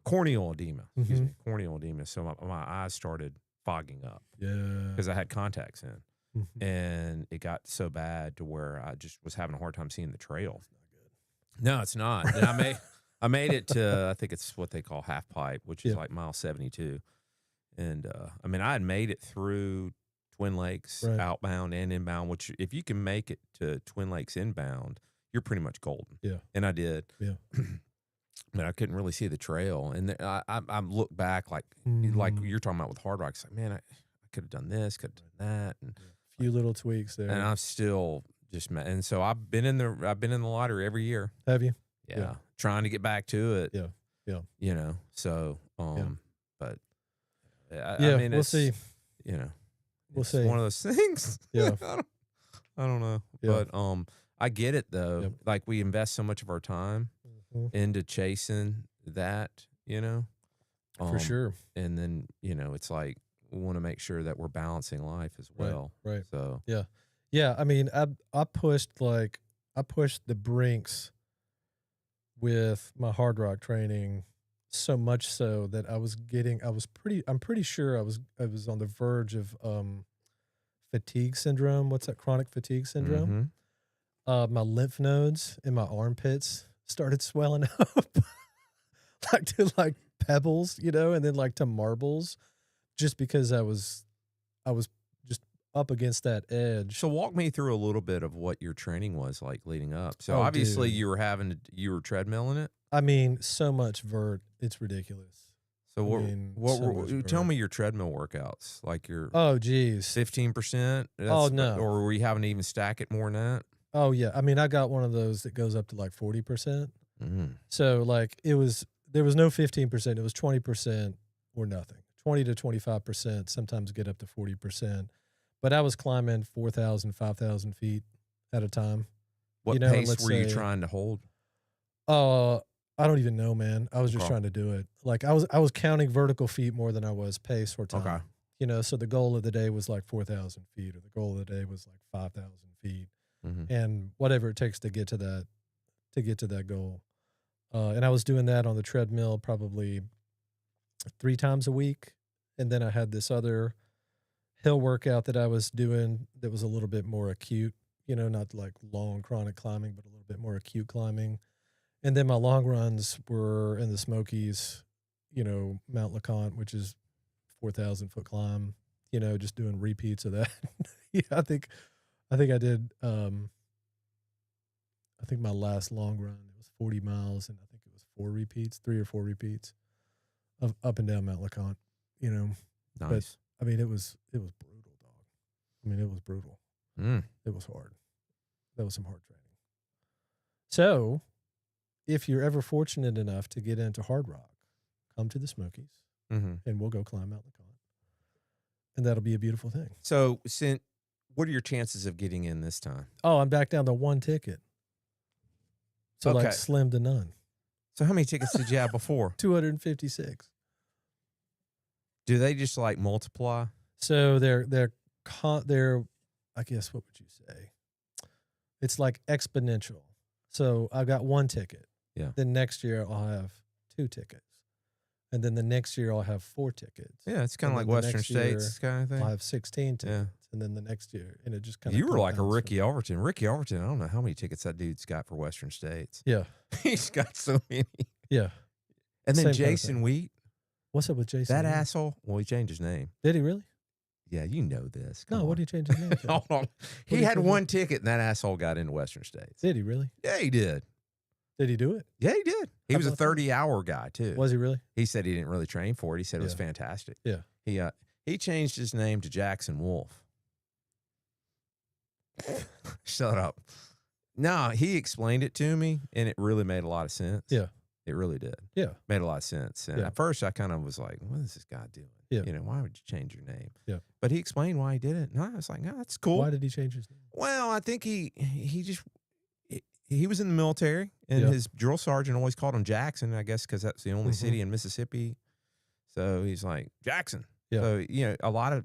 S3: corneal edema. Excuse me, corneal edema. So my eyes started fogging up.
S1: Yeah,
S3: because I had contacts in, and it got so bad to where I just was having a hard time seeing the trail. It's not good. No, it's not. And I made it to, I think it's what they call half pipe, which is like mile 72. And I mean, I had made it through Twin Lakes outbound and inbound, which if you can make it to Twin Lakes inbound, you're pretty much golden.
S1: Yeah.
S3: And I did.
S1: Yeah.
S3: But I couldn't really see the trail. And I look back like you're talking about with Hard Rock. It's like, man, I could have done this, could have done that. And
S1: a few little tweaks there.
S3: And I'm still just, and so I've been in the lottery every year.
S1: Have you?
S3: Yeah. Trying to get back to it.
S1: Yeah. Yeah.
S3: You know, so, but I mean,
S1: we'll see.
S3: You know,
S1: we'll
S3: it's
S1: see.
S3: one of those things.
S1: Yeah.
S3: I don't know.
S1: Yeah.
S3: But, I get it though.
S1: Yep.
S3: Like we invest so much of our time into chasing that, you know,
S1: for sure.
S3: And then, you know, it's like, we want to make sure that we're balancing life as well.
S1: Right.
S3: So,
S1: yeah. I mean, I pushed the brinks with my Hard Rock training so much so that I'm pretty sure I was on the verge of fatigue syndrome. What's that? Chronic fatigue syndrome. My lymph nodes in my armpits started swelling up like to like pebbles, you know, and then like to marbles, just because I was just up against that edge.
S3: So walk me through a little bit of what your training was like leading up. So obviously you were treadmilling it.
S1: I mean, so much vert, it's ridiculous.
S3: So tell me your treadmill workouts, like your 15%.
S1: Oh no,
S3: or were you having to even stack it more than that?
S1: Oh yeah, I mean, I got one of those that goes up to like 40%. So like there was no 15%. It was 20% or nothing. 20 to 25%. Sometimes get up to 40%. But I was climbing 4,000, 5,000 feet at a time.
S3: What pace were you trying to hold?
S1: I don't even know, man. I was just trying to do it. Like I was counting vertical feet more than I was pace or time.
S3: Okay.
S1: You know, so the goal of the day was like 4,000 feet, or the goal of the day was like 5,000 feet, and whatever it takes to get to that goal. And I was doing that on the treadmill probably 3 times a week, and then I had this other hill workout that I was doing that was a little bit more acute. You know, not like long chronic climbing, but a little bit more acute climbing. And then my long runs were in the Smokies, you know, Mount LeConte, which is 4,000 foot climb, you know, just doing repeats of that. Yeah, I think I did, I think my last long run, it was 40 miles, and I think it was 3 or 4 repeats of up and down Mount LeConte, you know.
S3: Nice.
S1: But I mean, it was brutal, dog. I mean, it was brutal. It was hard. That was some hard training. So if you're ever fortunate enough to get into Hard Rock, come to the Smokies, and we'll go climb Mount LeConte. And that'll be a beautiful thing.
S3: So, what are your chances of getting in this time?
S1: Oh, I'm back down to 1 ticket. So like slim to none.
S3: So how many tickets did you have before?
S1: 256.
S3: Do they just like multiply?
S1: So they're I guess, what would you say? It's like exponential. So I got 1 ticket.
S3: Yeah.
S1: Then next year I'll have 2 tickets. And then the next year I'll have 4 tickets.
S3: Yeah, it's kind of like Western States kind of thing.
S1: I'll have 16 tickets.
S3: Yeah.
S1: and then the next year, and it just kind of.
S3: You were like a Ricky Overton. Ricky Overton, I don't know how many tickets that dude's got for Western States.
S1: Yeah.
S3: He's got so many.
S1: Yeah.
S3: And then
S1: Same
S3: Jason Wheat.
S1: What's up with Jason?
S3: That asshole. Well, he changed his name.
S1: Did he really?
S3: Yeah, you know this.
S1: No, what did he change his name to?
S3: Hold on. He had one ticket, and that asshole got into Western States.
S1: Did he really?
S3: Yeah, he did.
S1: Did he do it?
S3: Yeah, he did. He
S1: How
S3: was a
S1: about that?
S3: 30-hour guy, too.
S1: Was he really?
S3: He said he didn't really train for it. He said it was
S1: Yeah.
S3: fantastic.
S1: Yeah.
S3: He changed his name to Jackson Wolf. Shut up. No, he explained it to me, and it really made a lot of sense.
S1: Yeah.
S3: It really did.
S1: Yeah.
S3: Made a lot of sense. And
S1: Yeah.
S3: at first, I kind of was like, what is this guy doing?
S1: Yeah.
S3: You know, why would you change your name?
S1: Yeah.
S3: But he explained why he did it. And I was like, no, that's cool.
S1: Why did he change his name?
S3: Well, I think he was in the military, and
S1: Yeah.
S3: his drill sergeant always called him Jackson, I guess, because that's the only
S1: Mm-hmm.
S3: city in Mississippi. So he's like, Jackson.
S1: Yeah.
S3: So, you know,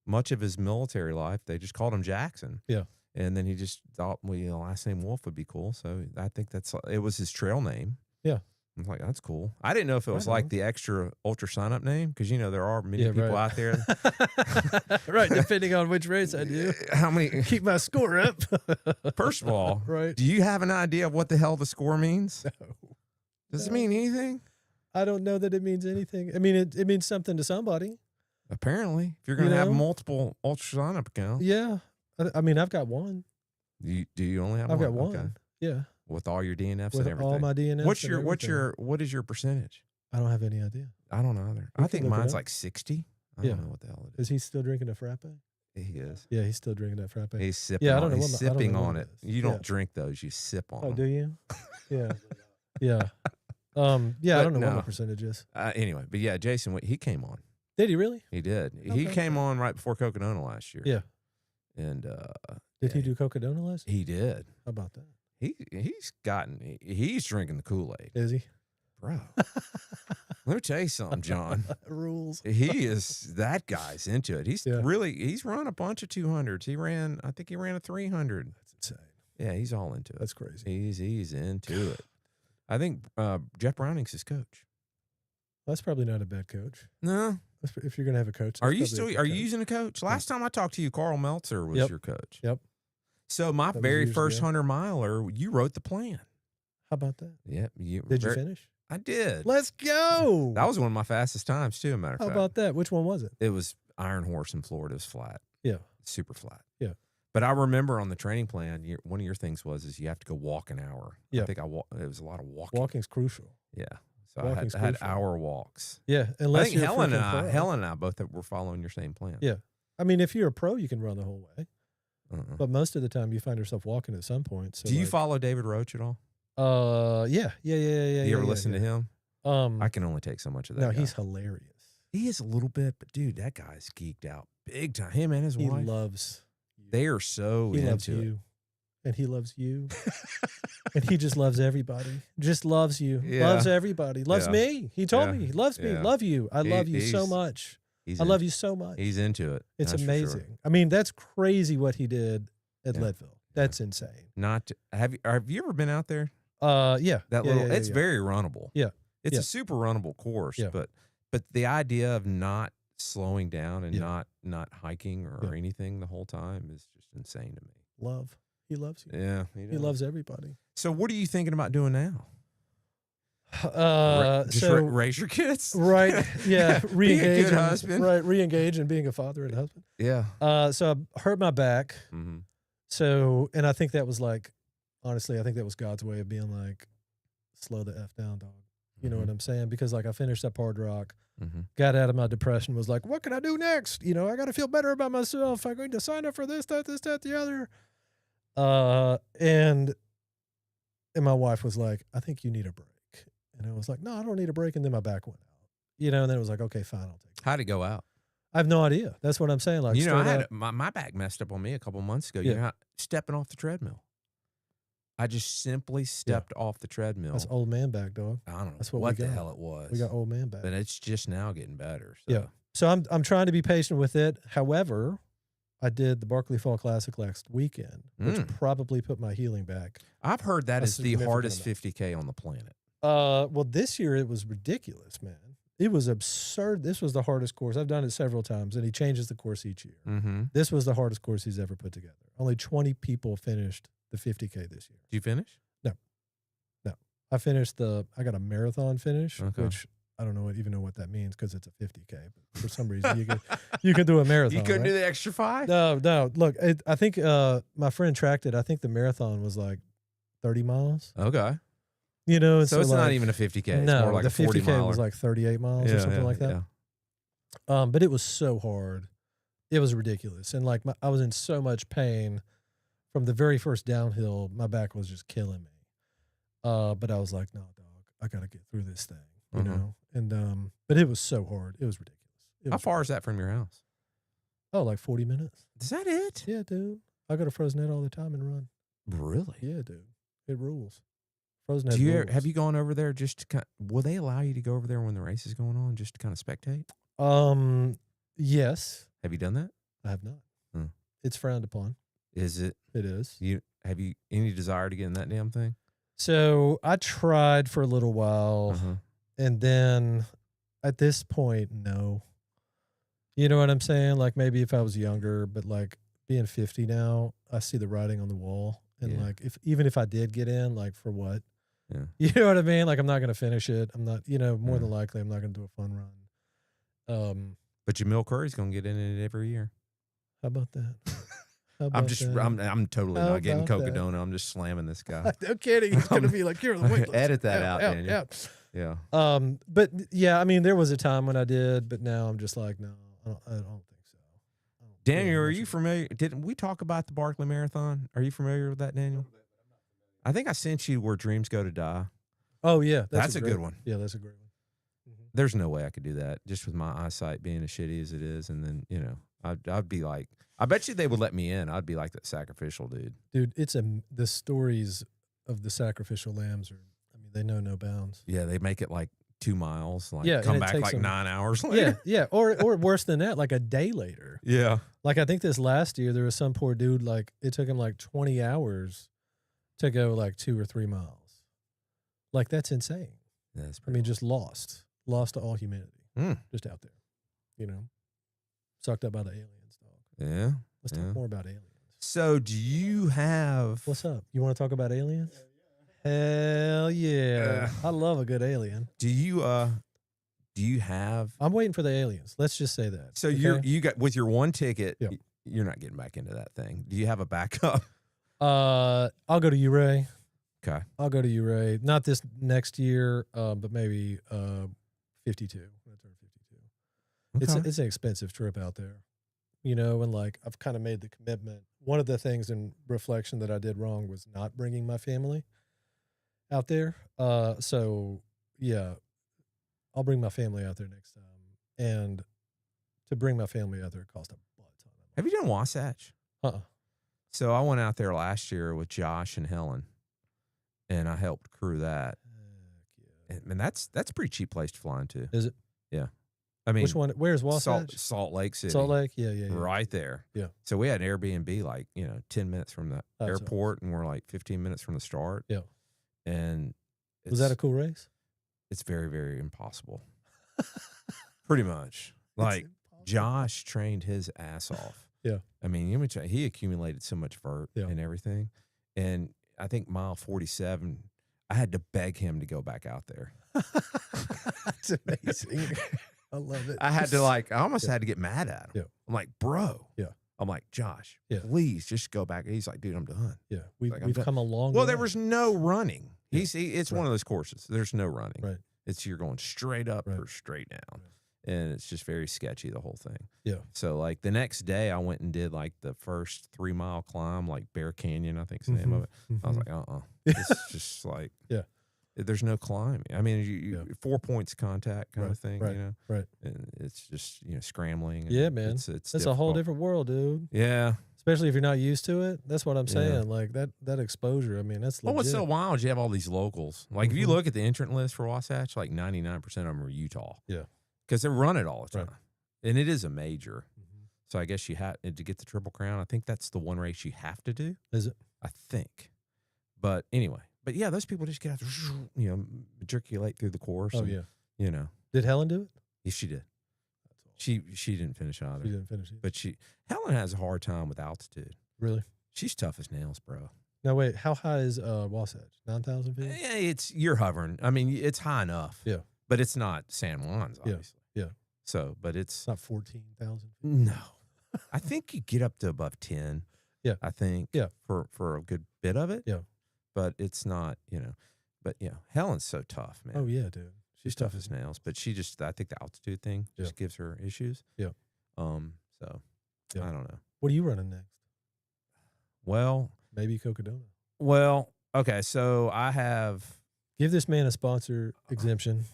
S3: much of his military life, they just called him Jackson.
S1: Yeah.
S3: And then he just thought, well, you know, last name Wolf would be cool. So I think it was his trail name.
S1: Yeah.
S3: I was like, that's cool. I didn't know if it was like the extra ultra sign up name, because, you know, there are many people out there.
S1: Right, depending on which race I do.
S3: How many?
S1: Keep my score up.
S3: First of all,
S1: right.
S3: do you have an idea of what the hell the score means?
S1: No.
S3: Does it mean anything?
S1: I don't know that it means anything. I mean, it means something to somebody.
S3: Apparently, if you're going to have multiple ultra sign up accounts.
S1: Yeah. I mean, I've got one.
S3: Do you only have
S1: I've
S3: one?
S1: got one.
S3: Okay.
S1: Yeah.
S3: With all your DNFs
S1: With
S3: and everything.
S1: all my DNFs.
S3: What is your percentage?
S1: I don't have any idea.
S3: I don't know either.
S1: We
S3: I
S1: can
S3: think
S1: look it
S3: mine's
S1: up.
S3: like 60. I
S1: Yeah.
S3: don't know what the hell it
S1: Is he still drinking a frappe?
S3: He is.
S1: Yeah, he's still drinking that frappe.
S3: He's sipping.
S1: Yeah, I don't know
S3: He's
S1: what I don't
S3: sipping
S1: know
S3: on
S1: what
S3: it.
S1: it is.
S3: You don't
S1: Yeah.
S3: drink those. You sip on
S1: Oh,
S3: them.
S1: do you? Yeah. Yeah. Yeah, I don't know what my percentage is.
S3: Anyway, but yeah, Jason, he came on.
S1: Did he really?
S3: He did. He
S1: Okay.
S3: came on right before Cocodona last year.
S1: Yeah.
S3: And
S1: Did he do Cocodona last year?
S3: he did.
S1: How about that?
S3: He's drinking the Kool-Aid.
S1: Is he?
S3: Bro. Let me tell you something, John.
S1: Rules.
S3: That guy's into it. He's run a bunch of 200s. I think he ran a 300.
S1: That's insane.
S3: Yeah, he's all into it.
S1: That's crazy.
S3: He's into it. I think Jeff Browning's his coach.
S1: That's probably not a bad coach.
S3: No.
S1: If you're going to have a coach.
S3: Are you using a coach? Last time I talked to you, Carl Meltzer was your coach.
S1: Yep.
S3: So my very first 100-miler, you wrote the plan.
S1: How about that?
S3: Yep.
S1: Did you finish?
S3: I did.
S1: Let's go.
S3: That was one of my fastest times, too, matter of fact.
S1: How about that? Which one was it?
S3: It was Iron Horse in Florida. It was flat.
S1: Yeah.
S3: Super flat.
S1: Yeah.
S3: But I remember on the training plan, one of your things was you have to go walk an hour.
S1: Yeah.
S3: I think it was a lot of walking.
S1: Walking's crucial.
S3: Yeah. So
S1: Walking's
S3: I had
S1: crucial.
S3: hour walks.
S1: Yeah.
S3: I
S1: Unless
S3: think
S1: you're
S3: Helen
S1: pro.
S3: and I both were following your same plan.
S1: Yeah. I mean, if you're a pro, you can run the whole way.
S3: Uh-uh.
S1: But most of the time, you find yourself walking at some point. So
S3: Do you follow David Roach at all?
S1: Yeah. You
S3: ever listen to him? I can only take so much of that.
S1: No,
S3: guy.
S1: he's hilarious.
S3: He is a little bit, but dude, that guy's geeked out big time. Him and his
S1: He
S3: wife.
S1: loves you.
S3: They are so
S1: He
S3: into
S1: loves
S3: it.
S1: you. And he loves you. And he just loves everybody. Just loves you.
S3: Yeah.
S1: Loves everybody. Loves
S3: Yeah.
S1: me. He told
S3: Yeah.
S1: me. He loves me.
S3: Yeah.
S1: Love you. I love you so
S3: he's-
S1: much.
S3: He's
S1: I love you so much.
S3: He's into it.
S1: It's
S3: that's for
S1: amazing.
S3: sure.
S1: I mean, that's crazy what he did at
S3: Yeah.
S1: Leadville. That's insane.
S3: Have you ever been out there?
S1: Yeah.
S3: It's very runnable.
S1: Yeah.
S3: It's
S1: Yeah.
S3: a super runnable course,
S1: Yeah.
S3: but the idea of not slowing down and
S1: Yeah.
S3: not hiking or anything the whole time is just insane to me.
S1: Love. He loves you.
S3: Yeah,
S1: He loves everybody.
S3: So what are you thinking about doing now? Just
S1: So
S3: raise your kids,
S1: right, yeah,
S3: Be a
S1: re-engage,
S3: good
S1: and-
S3: husband.
S1: right, re-engage in being a father and a husband.
S3: Yeah.
S1: So I hurt my back.
S3: Mm-hmm.
S1: So, and I think that was like, honestly, I think that was God's way of being like, slow the F down, dog. You know what I'm saying? Because like I finished up Hard Rock,
S3: Mm-hmm.
S1: got out of my depression, was like, what can I do next? You know, I got to feel better about myself. I'm going to sign up for this, that, the other. And my wife was like, I think you need a break. And I was like, no, I don't need a break. And then my back went out, you know, and then it was like, okay, fine, I'll take it.
S3: How'd it go out?
S1: I have no idea. That's what I'm saying. Like,
S3: You know, I
S1: straight
S3: had
S1: up.
S3: my back messed up on me a couple months ago.
S1: Yeah.
S3: You know, stepping off the treadmill. I just simply stepped off the treadmill.
S1: That's old man back, dog.
S3: I don't know
S1: That's
S3: what,
S1: what we
S3: the
S1: got.
S3: hell it was.
S1: We got old man back.
S3: But it's just now getting better. So.
S1: Yeah. So I'm trying to be patient with it. However, I did the Barkley Fall Classic last weekend, which probably put my healing back.
S3: I've heard that
S1: A
S3: is the
S1: significant
S3: hardest
S1: amount.
S3: 50K on the planet.
S1: Well, this year it was ridiculous, man. It was absurd. This was the hardest course. I've done it several times, and he changes the course each year.
S3: Mm-hmm.
S1: This was the hardest course he's ever put together. Only 20 people finished the 50K this year.
S3: Did you finish?
S1: No. I finished I got a marathon finish,
S3: Okay.
S1: which I don't even know what that means because it's a 50K. But for some reason, you can do a marathon.
S3: You couldn't
S1: right?
S3: do the extra 5?
S1: No. Look, I think my friend tracked it. I think the marathon was like 30 miles.
S3: Okay.
S1: You know,
S3: So it's not even a 50K. It's
S1: no,
S3: more like
S1: the
S3: a 40
S1: 50K
S3: miler.
S1: was like 38 miles or something like that.
S3: Yeah.
S1: But it was so hard. It was ridiculous. And like I was in so much pain from the very first downhill. My back was just killing me. But I was like, no, dog, I got to get through this thing, you know? And, but it was so hard. It was ridiculous.
S3: How far is that from your house?
S1: Oh, like 40 minutes.
S3: Is that it?
S1: Yeah, dude. I go to Frozen all the time and run.
S3: Really?
S1: Yeah, dude. It rules. Frozen rules.
S3: Have you gone over there just to will they allow you to go over there when the race is going on just to kind of spectate?
S1: Yes.
S3: Have you done that?
S1: I have not.
S3: Hmm.
S1: It's frowned upon.
S3: Is it?
S1: It is.
S3: Have you any desire to get in that damn thing?
S1: So I tried for a little while,
S3: Uh-huh.
S1: and then at this point, no. You know what I'm saying? Like maybe if I was younger, but like being 50 now, I see the writing on the wall. And
S3: Yeah.
S1: like even if I did get in, like for what?
S3: Yeah.
S1: You know what I mean? Like I'm not going to finish it. I'm not, more
S3: Yeah.
S1: than likely I'm not going to do a fun run.
S3: But Jamil Curry's going to get in it every year.
S1: How about that? How
S3: I'm
S1: about
S3: just
S1: that?
S3: I'm totally
S1: How
S3: not getting
S1: about that?
S3: Cocodona. I'm just slamming this guy.
S1: No kidding. He's going to be like, here, wait.
S3: Edit that out, Daniel.
S1: Out.
S3: Yeah.
S1: But yeah, I mean, there was a time when I did, but now I'm just like, no, I don't think so.
S3: Daniel, are you familiar? Didn't we talk about the Barkley Marathon? Are you familiar with that, Daniel? I think I sent you Where Dreams Go to Die.
S1: Oh yeah,
S3: That's a good one.
S1: Yeah, that's a great one.
S3: There's no way I could do that just with my eyesight being as shitty as it is. And then, I'd be like, I bet you they would let me in. I'd be like that sacrificial dude.
S1: Dude, the stories of the sacrificial lambs they know no bounds.
S3: Yeah, they make it like 2 miles, like
S1: Yeah,
S3: come
S1: and it
S3: back
S1: takes
S3: like
S1: them-
S3: 9 hours later.
S1: Yeah, or worse than that, like a day later.
S3: Yeah.
S1: Like I think this last year there was some poor dude, like it took him like 20 hours to go like 2 or 3 miles. Like that's insane.
S3: That's
S1: I mean, just lost to all humanity,
S3: Mm.
S1: just out there, sucked up by the aliens, dog.
S3: Yeah.
S1: Let's
S3: Yeah.
S1: talk more about aliens.
S3: So do you have
S1: What's up? You want to talk about aliens? Hell yeah! I love a good alien.
S3: do you have
S1: I'm waiting for the aliens. Let's just say that.
S3: so
S1: okay?
S3: you got with your one ticket,
S1: Yep.
S3: you're not getting back into that thing. Do you have a backup?
S1: I'll go to Uray.
S3: Okay.
S1: I'll go to Uray. Not this next year, but maybe 52. When I turn 52.
S3: Okay.
S1: It's an expensive trip out there, and like I've kind of made the commitment. One of the things in reflection that I did wrong was not bringing my family out there. So yeah, I'll bring my family out there next time. And to bring my family out there cost a butt ton of money.
S3: Have you done Wasatch?
S1: Uh-uh.
S3: So I went out there last year with Josh and Helen, and I helped crew that.
S1: Heck
S3: And that's a pretty cheap place to fly into.
S1: yeah. Is it?
S3: Yeah. I mean,
S1: Which one? Where's Wasatch?
S3: Salt Lake City.
S1: Salt Lake? Yeah.
S3: Right there.
S1: Yeah.
S3: So we had an Airbnb like, 10 minutes from the
S1: That's
S3: airport, and we're like 15 minutes from the start.
S1: Yeah.
S3: And
S1: Was that a cool race?
S3: it's very, very impossible. Pretty much. Like Josh trained his ass off.
S1: Yeah.
S3: I mean, he accumulated so much vert
S1: Yeah.
S3: and everything. And I think mile 47, I had to beg him to go back out there.
S1: That's amazing. I love it.
S3: I had to I almost had to get mad at him.
S1: Yeah.
S3: I'm like, bro.
S1: Yeah.
S3: I'm like, Josh,
S1: Yeah.
S3: please just go back. He's like, dude, I'm done.
S1: Yeah, we've
S3: Like, I'm done.
S1: come a long
S3: Well,
S1: way.
S3: there was no running.
S1: Yeah.
S3: It's one of those courses. There's no running.
S1: Right.
S3: It's you're going straight up
S1: Right.
S3: or straight down. And it's just very sketchy, the whole thing.
S1: Yeah.
S3: So like the next day I went and did like the first 3 mile climb, like Bear Canyon, I think is the name of it. I was like, It's just like,
S1: Yeah.
S3: There's no climbing. I mean, you
S1: Yeah.
S3: 4 points contact kind of thing,
S1: right.
S3: and it's just, scrambling. And
S1: Yeah, man.
S3: It's
S1: It's a whole
S3: difficult.
S1: different world, dude.
S3: Yeah.
S1: Especially if you're not used to it. That's what I'm
S3: Yeah.
S1: saying. Like that exposure. I mean, that's
S3: Well, what's
S1: legit.
S3: so wild is you have all these locals. Like if you
S1: Mhm.
S3: look at the entrant list for Wasatch, like 99% of them are Utah.
S1: Yeah.
S3: Because they run it all the
S1: Right.
S3: time. And it is a major.
S1: Mhm.
S3: So I guess you have to get the Triple Crown. I think that's the one race you have to do.
S1: Is it?
S3: I think. But anyway. But yeah, those people just get out there, matriculate through the course.
S1: Oh
S3: and,
S1: yeah. Did Helen do it?
S3: Yeah, she did. She didn't finish either.
S1: She didn't finish it.
S3: But Helen has a hard time with altitude.
S1: Really?
S3: She's tough as nails, bro.
S1: Now wait, how high is Wasatch? 9,000 feet?
S3: Yeah, you're hovering. I mean, it's high enough.
S1: Yeah.
S3: But it's not San Juan's, obviously.
S1: Yeah.
S3: So, but it's
S1: not 14,000 feet.
S3: No. I think you get up to above 10.
S1: Yeah.
S3: I think.
S1: Yeah.
S3: For a good bit of it.
S1: Yeah.
S3: But it's not, But Helen's so tough, man.
S1: Oh yeah, dude.
S3: She's tough as nails. But I think the altitude thing just gives her issues.
S1: Yeah.
S3: So I don't know.
S1: What are you running next?
S3: Well,
S1: maybe Cocodona.
S3: Well, okay, so I have
S1: give this man a sponsor exemption.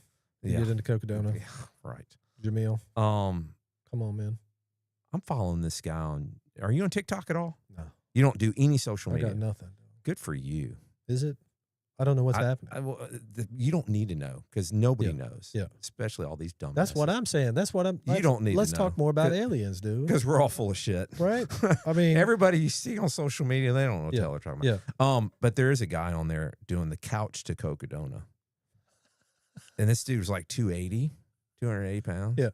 S1: Get into Cocodona.
S3: Yeah, right.
S1: Jamil.
S3: Come
S1: on, man.
S3: I'm following this guy on. Are you on TikTok at all?
S1: No.
S3: You don't do any social media?
S1: I got nothing.
S3: Good for you.
S1: Is it? I don't know what's happening.
S3: You don't need to know because nobody knows. Yeah. Especially all these dumb.
S1: That's what I'm saying. That's what I'm.
S3: You don't need.
S1: Let's
S3: to know.
S1: talk more about aliens, dude.
S3: Because we're all full of shit,
S1: right? I mean,
S3: everybody you see on social media, they don't know what the hell they're talking about.
S1: Yeah.
S3: But there is a guy on there doing the couch to Cocodona, and this dude was like 280 pounds.
S1: Yeah.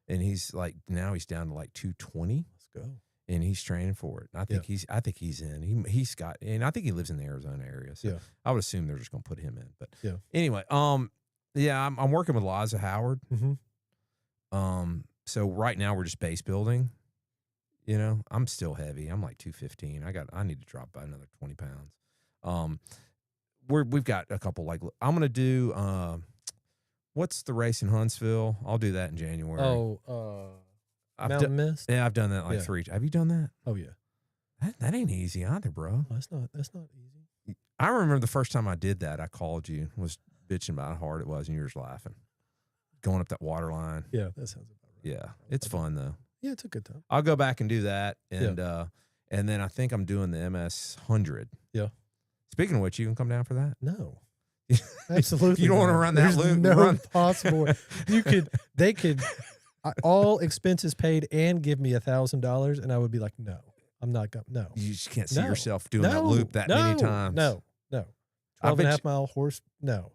S3: And he's like now he's down to like 220.
S1: Let's go.
S3: And he's training for it. And I think he's in. He's got, and I think he lives in the Arizona area. So I would assume they're just going to put him in. But anyway, I'm working with Liza Howard.
S1: Mm-hmm.
S3: So right now we're just base building. I'm still heavy. I'm like 215. I need to drop by another 20 pounds. We've got a couple I'm going to do. What's the race in Huntsville? I'll do that in January.
S1: Mountain Mist?
S3: Yeah, I've done that like 3. Have you done that?
S1: Oh yeah.
S3: That ain't easy either, bro.
S1: That's not easy.
S3: I remember the first time I did that, I called you, was bitching about how hard it was, and you were just laughing. Going up that water line.
S1: Yeah, that sounds about right.
S3: Yeah. It's fun though.
S1: Yeah, it's a good time.
S3: I'll go back and do that. And then I think I'm doing the MS 100.
S1: Yeah.
S3: Speaking of which, you can come down for that?
S1: No. Absolutely.
S3: You don't want to run that loop?
S1: No possible. They could all expenses paid and give me $1,000 and I would be like, no, I'm not going. No.
S3: You just can't see yourself doing that loop that many times.
S1: No. 12.5 mile horse. No.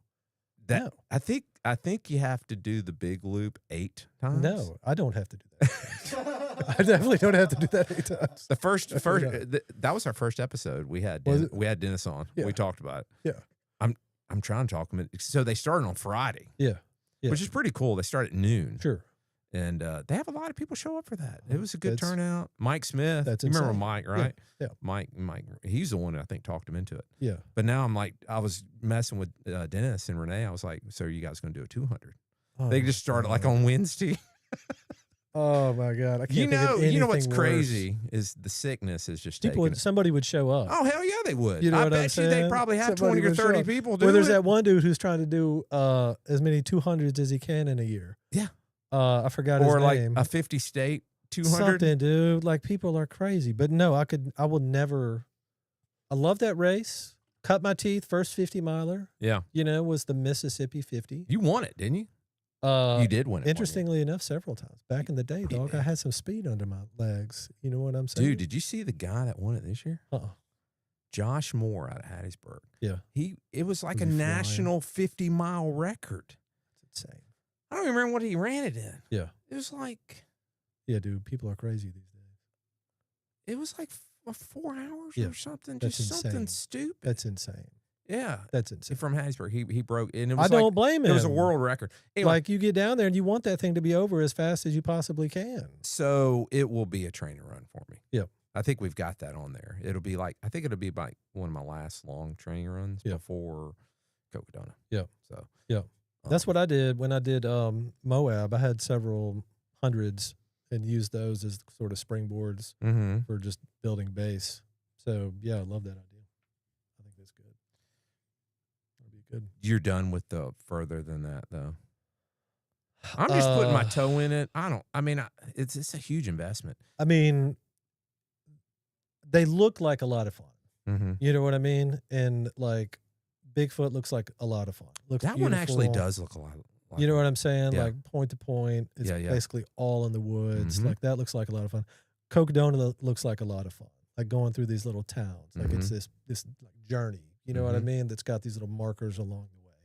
S3: I think you have to do the big loop 8 times.
S1: No, I don't have to do that. I definitely don't have to do that 8 times.
S3: The first that was our first episode. We had Dennis on.
S1: Yeah.
S3: We talked about it.
S1: Yeah.
S3: I'm trying to talk them. So they started on Friday.
S1: Yeah.
S3: Which is pretty cool. They start at noon.
S1: Sure.
S3: And they have a lot of people show up for that. It was a good turnout. Mike Smith.
S1: That's
S3: you remember
S1: insane.
S3: Mike, right?
S1: Yeah.
S3: Mike. He's the one that I think talked him into it.
S1: Yeah.
S3: But now I'm like, I was messing with Dennis and Renee. I was like, so are you guys going to do a 200? They just started like on Wednesday.
S1: Oh my God! I can't think of
S3: you know what's
S1: anything
S3: crazy is the sickness is just
S1: somebody would show up.
S3: Oh hell yeah, they would.
S1: You know
S3: I bet you they probably have 20 or 30 people doing
S1: Well, there's
S3: it.
S1: that one dude who's trying to do as many 200s as he can in a year.
S3: Yeah.
S1: I forgot his name.
S3: Or like a 50 state 200.
S1: Something, dude. Like people are crazy. But no, I will never. I love that race. Cut my teeth. First 50 miler.
S3: Yeah.
S1: Was the Mississippi 50.
S3: You won it, didn't you? You did win it.
S1: Interestingly enough, several times. Back in the day, dog, I had some speed under my legs. You know what I'm saying?
S3: Dude, did you see the guy that won it this year? Josh Moore out of Hattiesburg.
S1: Yeah.
S3: It was like a national 50-mile record.
S1: That's insane.
S3: I don't even remember what he ran it in.
S1: Yeah.
S3: It was like.
S1: Yeah, dude, people are crazy these days.
S3: It was like 4 hours or something.
S1: That's
S3: just
S1: insane.
S3: something stupid.
S1: That's insane.
S3: Yeah.
S1: That's insane.
S3: From Hattiesburg. He broke, and it was
S1: I don't blame him.
S3: It was a world record. Anyway,
S1: like you get down there and you want that thing to be over as fast as you possibly can.
S3: So it will be a train and run for me.
S1: Yep.
S3: I think we've got that on there. I think it'll be like one of my last long training runs before Cocodona.
S1: Yep.
S3: So
S1: that's what I did when I did Moab. I had several hundreds and used those as sort of springboards for just building base. So yeah, I love that idea. I think that's good. That'd be good.
S3: You're done with the further than that though. I'm just putting my toe in it. It's a huge investment.
S1: I mean, they look like a lot of fun.
S3: Mm-hmm.
S1: You know what I mean? And like Bigfoot looks like a lot of fun. Looks
S3: that
S1: beautiful.
S3: one actually does look a lot.
S1: You know what I'm saying?
S3: Yeah.
S1: Like point to point. It's
S3: Yeah.
S1: basically all in the woods.
S3: Mhm.
S1: Like that looks like a lot of fun. Cocodona looks like a lot of fun. Like going through these little towns. Like it's this like journey. You know what I mean? That's got these little markers along the way.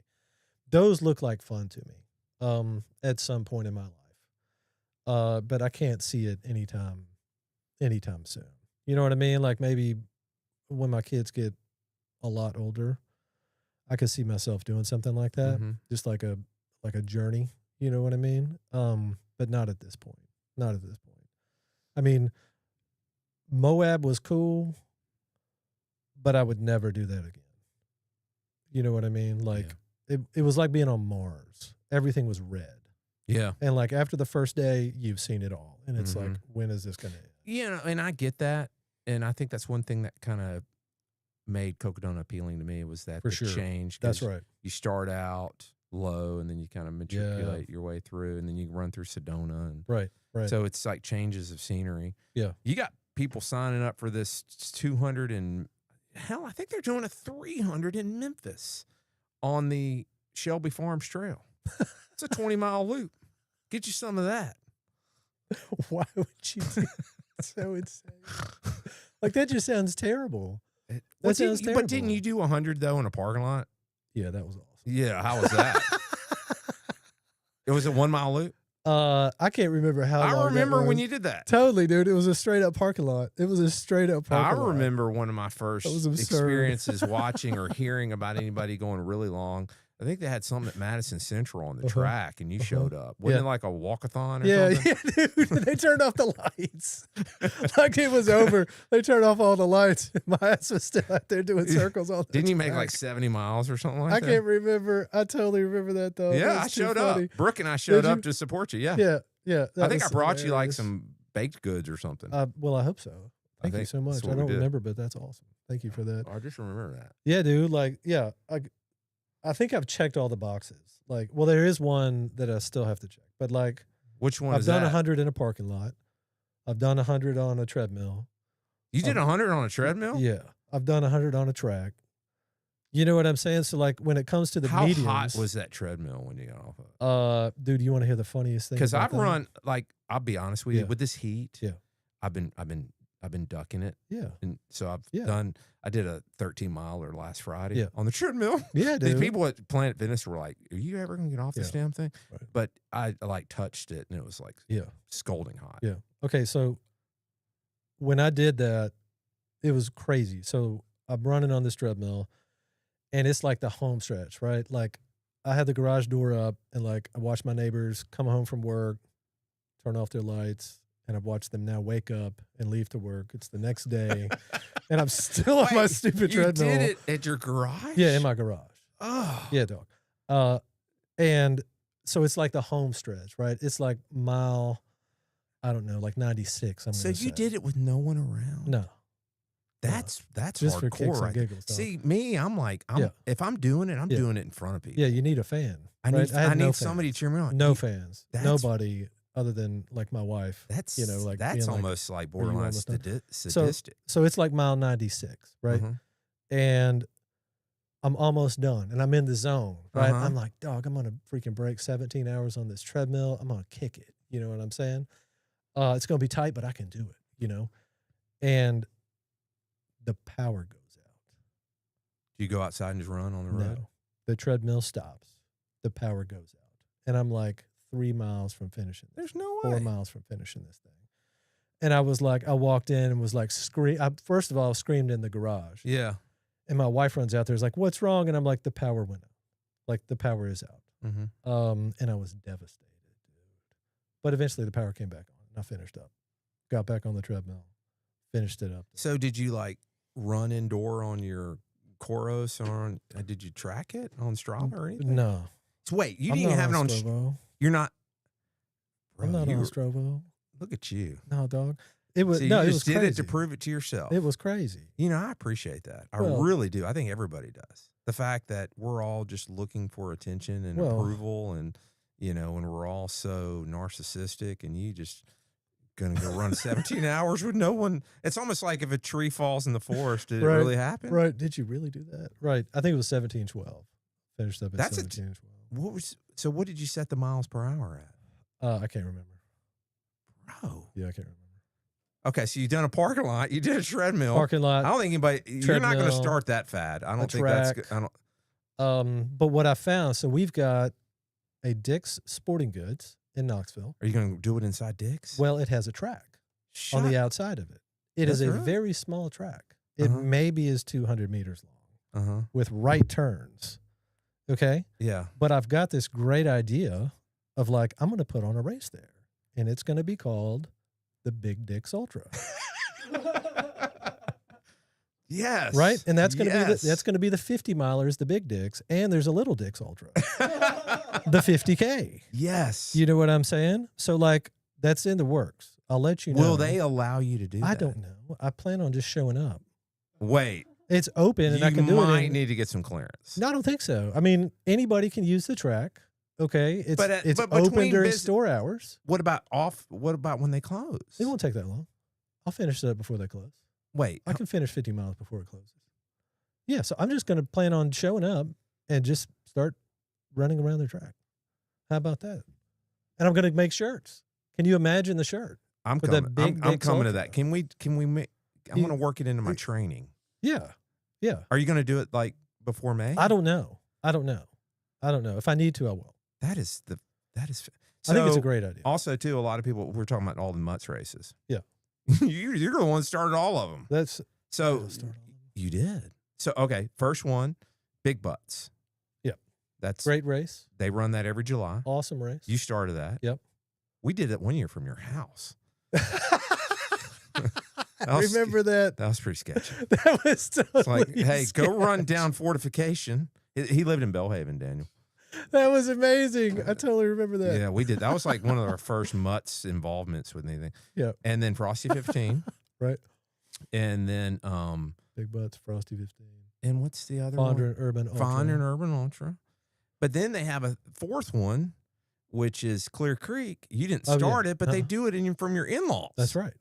S1: Those look like fun to me. at some point in my life. But I can't see it anytime soon. You know what I mean? Like maybe when my kids get a lot older, I could see myself doing something like that, just like a journey. You know what I mean? But not at this point. Not at this point. I mean, Moab was cool, but I would never do that again. You know what I mean? Like it was like being on Mars. Everything was red.
S3: Yeah.
S1: And like after the first day, you've seen it all. And it's like, when is this going to end?
S3: You know, and I get that. And I think that's one thing that kind of made Cocodona appealing to me was that
S1: For
S3: the
S1: sure.
S3: change.
S1: That's right.
S3: You start out low and then you kind of matriculate your way through and then you run through Sedona. And
S1: Right.
S3: so it's like changes of scenery.
S1: Yeah.
S3: You got people signing up for this 200 and hell, I think they're doing a 300 in Memphis on the Shelby Farms Trail. It's a 20-mile loop. Get you some of that.
S1: Why would you do so insane? Like that just sounds terrible. That sounds terrible.
S3: But didn't you do 100 though in a parking lot?
S1: Yeah, that was awesome.
S3: Yeah, how was that? It was a 1 mile loop.
S1: I can't remember how.
S3: I remember
S1: when
S3: you did that.
S1: Totally, dude. It was a straight up parking lot. It was a straight up parking lot.
S3: I remember one of my first experiences watching or hearing about anybody going really long. I think they had something at Madison Central on the track, and you showed up. Wasn't it like a walkathon or something?
S1: Yeah, dude. They turned off the lights. Like it was over. They turned off all the lights. My ass was still out there doing circles all the
S3: Didn't you
S1: track.
S3: make like 70 miles or something like that?
S1: I can't remember. I totally remember that, though.
S3: Yeah, I showed up. Brooke and I showed up to support you. Yeah.
S1: Yeah.
S3: I think I brought you like some baked goods or something.
S1: Well, I hope so. Thank you so much. I don't remember, but that's awesome. Thank you for that.
S3: I just remember that.
S1: Yeah, dude. Like, yeah. I think I've checked all the boxes. Like, well, there is one that I still have to check. But like,
S3: which one is
S1: that? I've
S3: that?
S1: done 100 in a parking lot. I've done 100 on a treadmill.
S3: You did 100 on a treadmill?
S1: Yeah. I've done 100 on a track. You know what I'm saying? So like when it comes to the mediums.
S3: How hot was that treadmill when you got off of it?
S1: Dude, you want to hear the funniest thing?
S3: Because I've run, like, I'll be honest with you, with this heat,
S1: yeah,
S3: I've been ducking it.
S1: Yeah.
S3: And so I did a 13-miler last Friday on the treadmill.
S1: Yeah, dude.
S3: These people at Planet Fitness were like, are you ever going to get off this damn thing?
S1: Right.
S3: But I like touched it and it was like scalding hot.
S1: Yeah. Okay. So when I did that, it was crazy. So I'm running on this treadmill and it's like the home stretch, right? Like I had the garage door up and like I watched my neighbors come home from work, turn off their lights. And I've watched them now wake up and leave to work. It's the next day. And I'm still on my stupid treadmill.
S3: You did it at your garage?
S1: Yeah, in my garage.
S3: Oh.
S1: Yeah, dog. And so it's like the home stretch, right? It's like mile, I don't know, like 96.
S3: So you did it with no one around?
S1: No.
S3: That's
S1: just
S3: hardcore,
S1: for kicks
S3: right?
S1: and giggles. Dog.
S3: See, me, I'm like, if I'm doing it, I'm doing it in front of people.
S1: Yeah, you need a fan.
S3: I need
S1: no
S3: somebody to cheer me on.
S1: No fans. Nobody other than like my wife.
S3: That's
S1: like
S3: that's
S1: being
S3: almost like borderline sadistic.
S1: So it's like mile 96, right? And I'm almost done, and I'm in the zone, right? I'm like, dog, I'm gonna freaking break 17 hours on this treadmill. I'm gonna kick it. You know what I'm saying? It's gonna be tight, but I can do it. You know, and the power goes out.
S3: Do you go outside and just run on the road?
S1: No, the treadmill stops. The power goes out, and I'm like 3 miles from finishing.
S3: There's no way.
S1: 4 miles from finishing this thing. And I was like, I walked in and was like, first of all, I screamed in the garage.
S3: Yeah.
S1: And my wife runs out there, is like, what's wrong? And I'm like, the power went out. Like the power is out. And I was devastated, dude. But eventually the power came back on and I finished up. Got back on the treadmill, finished it up.
S3: So did you like run indoor on your Coros or did you track it on Strava or anything?
S1: No.
S3: So wait, you didn't even have it on
S1: Strava.
S3: You're not. Bro,
S1: I'm not on Strava.
S3: Look at you.
S1: No, dog. It was
S3: so
S1: no.
S3: You
S1: It
S3: just
S1: was
S3: did
S1: crazy.
S3: it to prove it to yourself.
S1: It was crazy.
S3: You know, I appreciate that. I really do. I think everybody does. The fact that we're all just looking for attention and approval, and and we're all so narcissistic, and you just gonna go run 17 hours with no one. It's almost like if a tree falls in the forest, did it really happen?
S1: Right? Did you really do that? Right. I think it was 17:12. Finished up at 17:12.
S3: What did you set the miles per hour at?
S1: I can't remember.
S3: Bro.
S1: Yeah, I can't remember.
S3: Okay, so you've done a parking lot. You did a treadmill.
S1: Parking lot.
S3: I don't think anybody. You're not going to start that fad. I don't think
S1: track.
S3: that's. I don't.
S1: But what I found, so we've got a Dick's Sporting Goods in Knoxville.
S3: Are you going to do it inside Dick's?
S1: Well, it has a track on the outside of it. It is a very small track. It maybe is 200 meters long with right turns. Okay?
S3: Yeah.
S1: But I've got this great idea of like, I'm going to put on a race there, and it's going to be called the Big Dick's Ultra.
S3: Yes.
S1: Right? And that's going to be the 50 milers, the Big Dicks, and there's a Little Dick's Ultra. The 50K.
S3: Yes.
S1: You know what I'm saying? So like that's in the works. I'll let you know.
S3: Will they allow you to do that?
S1: I don't know. I plan on just showing up.
S3: Wait.
S1: It's open and I can do it.
S3: You might need to get some clearance.
S1: No, I don't think so. I mean, anybody can use the track. Okay. It's
S3: but
S1: open during store hours.
S3: What about when they close?
S1: It won't take that long. I'll finish it up before they close.
S3: Wait.
S1: I can finish 50 miles before it closes. Yeah, so I'm just going to plan on showing up and just start running around the track. How about that? And I'm going to make shirts. Can you imagine the shirt?
S3: I'm coming to that. Can we make, I want to work it into my training.
S1: Yeah. Yeah.
S3: Are you going to do it like before May?
S1: I don't know. If I need to, I will.
S3: I think
S1: it's a great idea.
S3: Also, too, a lot of people, we're talking about all the Mutts races.
S1: Yeah.
S3: You're the one that started all of them. You did. So, okay, first one, Big Butts.
S1: Yep.
S3: That's
S1: great race.
S3: They run that every July.
S1: Awesome race.
S3: You started that.
S1: Yep.
S3: We did it one year from your house.
S1: Remember that?
S3: That was pretty sketchy.
S1: That was totally
S3: it's like, hey,
S1: sketchy.
S3: Go run down Fortification. He lived in Bellhaven, Daniel.
S1: That was amazing. I totally remember that.
S3: Yeah, we did. That was like one of our first Mutts involvements with anything.
S1: Yeah.
S3: And then Frosty 15.
S1: Right.
S3: And then
S1: Big Butts, Frosty 15.
S3: And what's the other
S1: Fonder
S3: one?
S1: and Urban Ultra.
S3: Fonder and Urban Ultra. But then they have a fourth one, which is Clear Creek. You didn't start it, but they do it from your in-laws.
S1: That's right.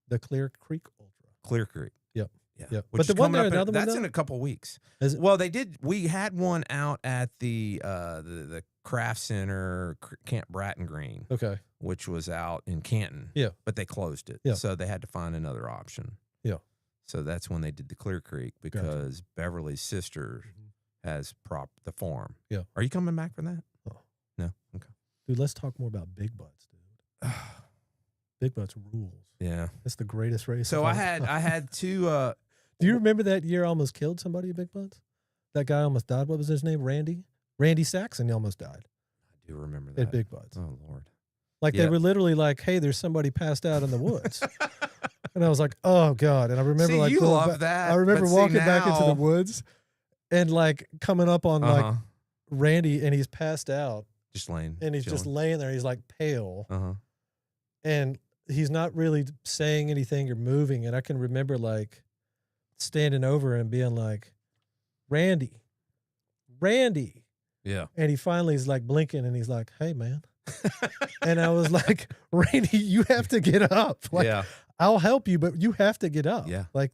S1: The Clear Creek Ultra.
S3: Clear Creek.
S1: Yep.
S3: Yeah.
S1: Yep.
S3: Which
S1: but the one there, another
S3: that's
S1: one,
S3: in a couple weeks.
S1: Well,
S3: we had one out at the Craft Center, Camp Bratton Green.
S1: Okay.
S3: Which was out in Canton.
S1: Yeah.
S3: But they closed it.
S1: Yeah.
S3: So they had to find another option.
S1: Yeah.
S3: So that's when they did the Clear Creek because Beverly's sister has the farm.
S1: Yeah.
S3: Are you coming back for that?
S1: Oh.
S3: No? Okay.
S1: Dude, let's talk more about Big Butts, dude. Big Butts rules.
S3: Yeah.
S1: It's the greatest race.
S3: So I had two
S1: Do you remember that year I almost killed somebody at Big Butts? That guy almost died. What was his name? Randy? Randy Saxon almost died.
S3: I do remember that.
S1: At Big Butts.
S3: Oh, Lord.
S1: Like they were literally like, hey, there's somebody passed out in the woods. And I was like, oh, God. And I remember
S3: you love that.
S1: I remember walking back into the woods and like coming up on like Randy and he's passed out.
S3: Just laying.
S1: And he's
S3: chilling.
S1: just laying there. He's like pale. And he's not really saying anything or moving. And I can remember like standing over and being like, Randy.
S3: Yeah.
S1: And he finally is like blinking and he's like, hey, man. And I was like, Randy, you have to get up. Like, I'll help you, but you have to get up.
S3: Yeah.
S1: Like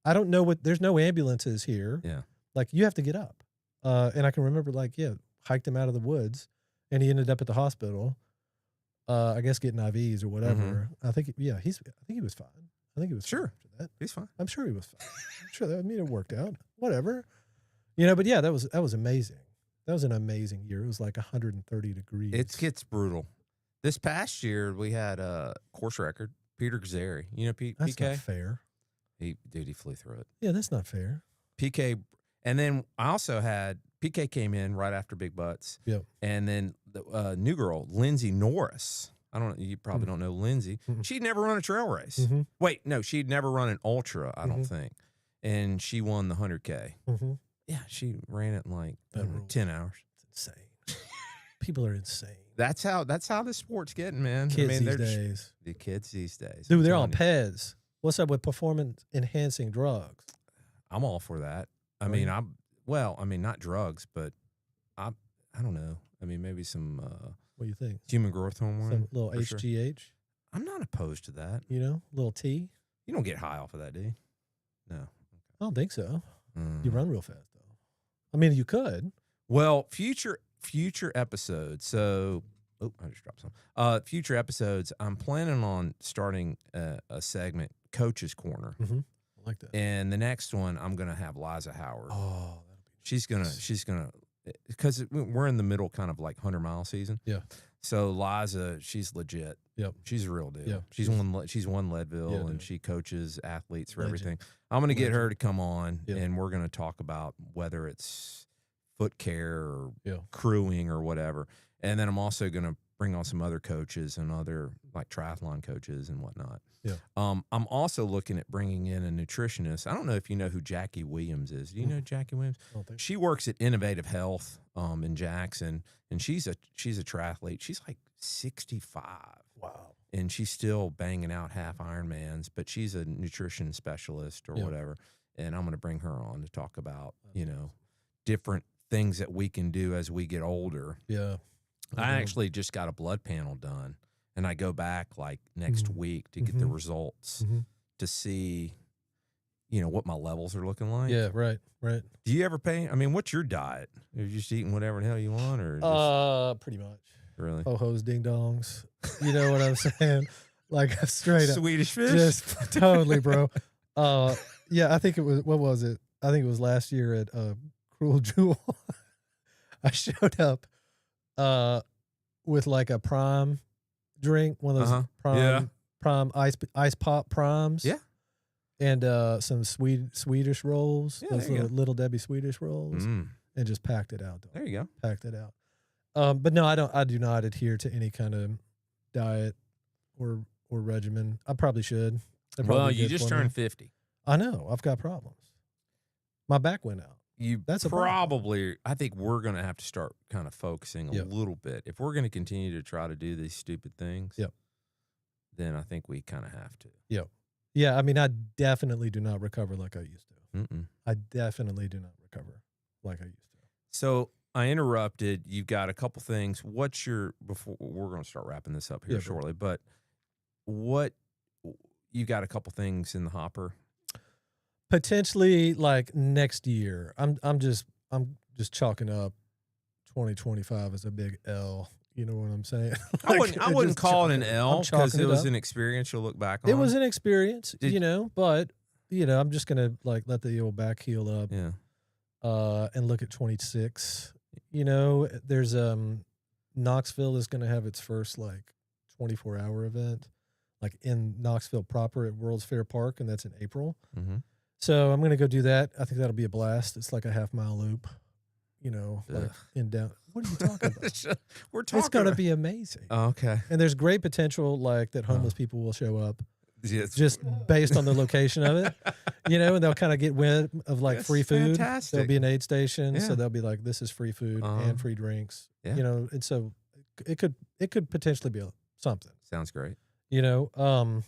S1: I don't know there's no ambulances here.
S3: Yeah.
S1: Like you have to get up. And I can remember like, hiked him out of the woods and he ended up at the hospital. I guess getting IVs or whatever. I think he was fine. I think he was
S3: sure
S1: fine after that.
S3: He's fine.
S1: I'm sure he was fine. I'm sure that it worked out. Whatever. But yeah, that was amazing. That was an amazing year. It was like 130 degrees.
S3: It gets brutal. This past year we had a course record, Peter Gazeri. You know
S1: That's
S3: PK?
S1: not fair.
S3: He flew through it.
S1: Yeah, that's not fair.
S3: PK, and then I also had PK came in right after Big Butts.
S1: Yep.
S3: And then the new girl, Lindsay Norris. I don't know. You probably don't know Lindsay. She'd never run a trail race. Wait, no, she'd never run an ultra, I don't think. And she won the 100K. Yeah, she ran it in like 10 hours.
S1: It's insane. People are insane.
S3: That's how the sport's getting, man.
S1: Kids these days.
S3: The kids these days.
S1: Dude, they're on PEDs. What's up with performance enhancing drugs?
S3: I'm all for that. I mean, not drugs, but I don't know. I mean, maybe some
S1: what do you think?
S3: Human growth hormone.
S1: Some little HGH. Sure.
S3: I'm not opposed to that.
S1: Little T.
S3: You don't get high off of that, do you? No. Okay.
S1: I don't think so. You run real fast though. I mean, you could.
S3: Well, future episodes. So, I just dropped some. Future episodes. I'm planning on starting a segment, Coach's Corner.
S1: I like that.
S3: And the next one, I'm gonna have Liza Howard.
S1: Oh,
S3: she's gonna because we're in the middle, kind of like 100-mile season.
S1: Yeah.
S3: So Liza, she's legit.
S1: Yep.
S3: She's a real deal.
S1: Yeah.
S3: She's won Leadville,
S1: Yeah,
S3: and
S1: dude.
S3: she coaches athletes for
S1: Legend.
S3: everything. I'm going to get her to come on,
S1: Yeah.
S3: and we're going to talk about whether it's foot care or
S1: Yeah.
S3: crewing or whatever. And then I'm also going to bring on some other coaches and other like triathlon coaches and whatnot.
S1: Yeah.
S3: I'm also looking at bringing in a nutritionist. I don't know if you know who Jackie Williams is. Do you know Jackie Williams?
S1: I don't think so.
S3: She works at Innovative Health in Jackson, and she's a triathlete. She's like 65.
S1: Wow.
S3: And she's still banging out half Ironmans, but she's a nutrition specialist or whatever. And I'm going to bring her on to talk about, different things that we can do as we get older.
S1: Yeah.
S3: I actually just got a blood panel done, and I go back like next week to get the results to see, what my levels are looking like.
S1: Yeah, right.
S3: Do you ever pay? I mean, what's your diet? Are you just eating whatever the hell you want, or just,
S1: pretty much.
S3: really?
S1: Ho-hos, ding-dongs. You know what I'm saying? Like, straight up.
S3: Swedish fish?
S1: Just totally, bro. Yeah, I think it was, what was it? I think it was last year at Cruel Jewel. I showed up with like a prime drink, one of those prime ice pop primes.
S3: Yeah.
S1: And some Swedish rolls,
S3: Yeah,
S1: those little Debbie Swedish rolls, and just packed it out. Dog.
S3: There you go.
S1: Packed it out. But no, I do not adhere to any kind of diet or regimen. I probably should.
S3: Well, you just turned 50.
S1: I know. I've got problems. My back went out. That's
S3: probably, I think we're going to have to start kind of focusing a little bit. If we're going to continue to try to do these stupid things, then I think we kind of have to.
S1: Yep. Yeah, I mean, I definitely do not recover like I used to.
S3: Mm-mm.
S1: I definitely do not recover like I used to.
S3: So I interrupted. You've got a couple things. Before we're going to start wrapping this up here shortly, but you got a couple things in the hopper?
S1: Potentially like next year. I'm just chalking up 2025 as a big L. You know what I'm saying?
S3: Like, I wouldn't call it an L because it was an experience you'll look back on.
S1: It was an experience, but I'm just gonna like let the old back heal up.
S3: Yeah.
S1: And look at 26. There's Knoxville is gonna have its first like 24-hour event, like in Knoxville proper at World's Fair Park, and that's in April.
S3: Mm-hmm.
S1: So I'm gonna go do that. I think that'll be a blast. It's like a half-mile loop. Like in down. What are you talking about?
S3: We're talking.
S1: It's gonna be amazing.
S3: Oh, okay.
S1: And there's great potential, like that homeless people will show up,
S3: yes.
S1: just based on the location of it, and they'll kind of get wind of like free food.
S3: Fantastic.
S1: There'll be an aid station,
S3: Yeah.
S1: so they'll be like, "This is free food and free drinks."
S3: Yeah.
S1: And so it could potentially be something.
S3: Sounds great.
S1: And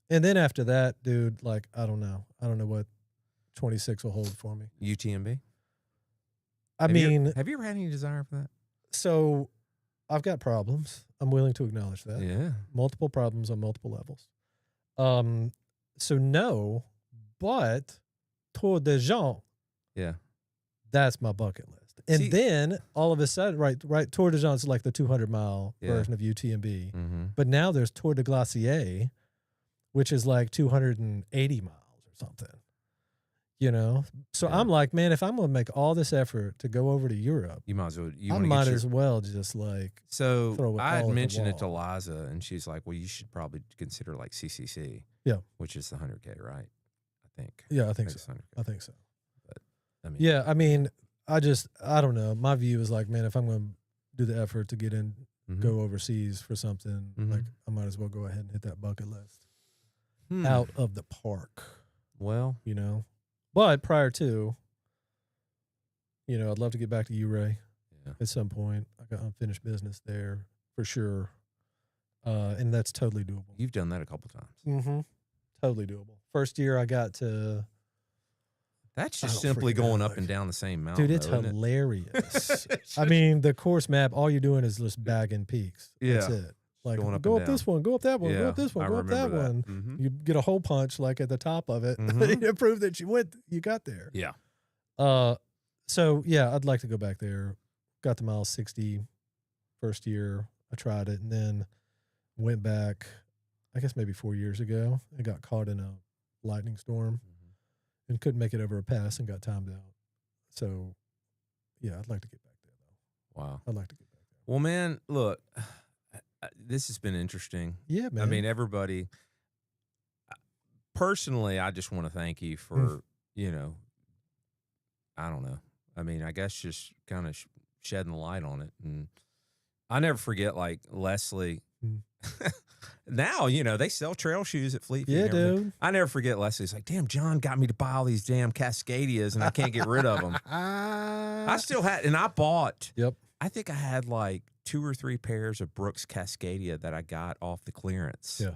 S1: then after that, dude, like I don't know what 26 will hold for me.
S3: UTMB.
S1: Have you
S3: ever had any desire for that?
S1: So I've got problems. I'm willing to acknowledge that.
S3: Yeah.
S1: Multiple problems on multiple levels. So no, but Tour de Jean.
S3: Yeah.
S1: That's my bucket list. And then all of a sudden, right, Tour de Jean is like the 200-mile version of UTMB.
S3: Mm-hmm.
S1: But now there's Tour de Glacier, which is like 280 miles or something. So I'm like, man, if I'm going to make all this effort to go over to Europe,
S3: you might as well.
S1: I might as well just like.
S3: So
S1: throw it
S3: I had
S1: all at the
S3: mentioned it to
S1: wall.
S3: Liza, and she's like, "Well, you should probably consider like CCC, which is the 100K, right? I think.
S1: Yeah, I think so.
S3: It's 100K.
S1: I think so.
S3: But I mean,
S1: Yeah, I mean, I don't know. My view is like, man, if I'm going to do the effort to get in, go overseas for something, like I might as well go ahead and hit that bucket list out of the park.
S3: Well,
S1: But prior to, I'd love to get back to Uray at some point. I got unfinished business there for sure. And that's totally doable.
S3: you've done that a couple times.
S1: Mm-hmm. Totally doable. First year I got to.
S3: That's
S1: I
S3: just
S1: don't
S3: simply
S1: freaking
S3: going
S1: know,
S3: up
S1: like-
S3: and down the same mountain.
S1: Dude, it's
S3: though, isn't it?
S1: hilarious. I mean, the course map, all you're doing is just bagging peaks. That's
S3: Yeah.
S1: it. Like,
S3: Going up
S1: go
S3: and
S1: up this
S3: down.
S1: one, go up that one, go
S3: Yeah,
S1: up this one,
S3: I
S1: go up that
S3: remember that.
S1: one.
S3: Mhm.
S1: You get a hole punch like at the top of it
S3: Mhm.
S1: to prove that you got there.
S3: Yeah.
S1: So yeah, I'd like to go back there. Got to mile 60 first year. I tried it and then went back, I guess maybe 4 years ago, and got caught in a lightning storm and couldn't make it over a pass and got timed out. So yeah, I'd like to get back there.
S3: Wow.
S1: I'd like to get back there.
S3: Well, man, look, this has been interesting.
S1: Yeah, man.
S3: I mean, everybody. Personally, I just want to thank you for, I don't know. I mean, I guess just kind of shedding the light on it. And I never forget, like, Leslie. Now, they sell trail shoes at Fleet Feet.
S1: Yeah, dude.
S3: I never forget Leslie's like, damn, John got me to buy all these damn Cascadias and I can't get rid of them. I still had, and I bought, I think I had like 2 or 3 pairs of Brooks Cascadia that I got off the clearance.
S1: Yeah.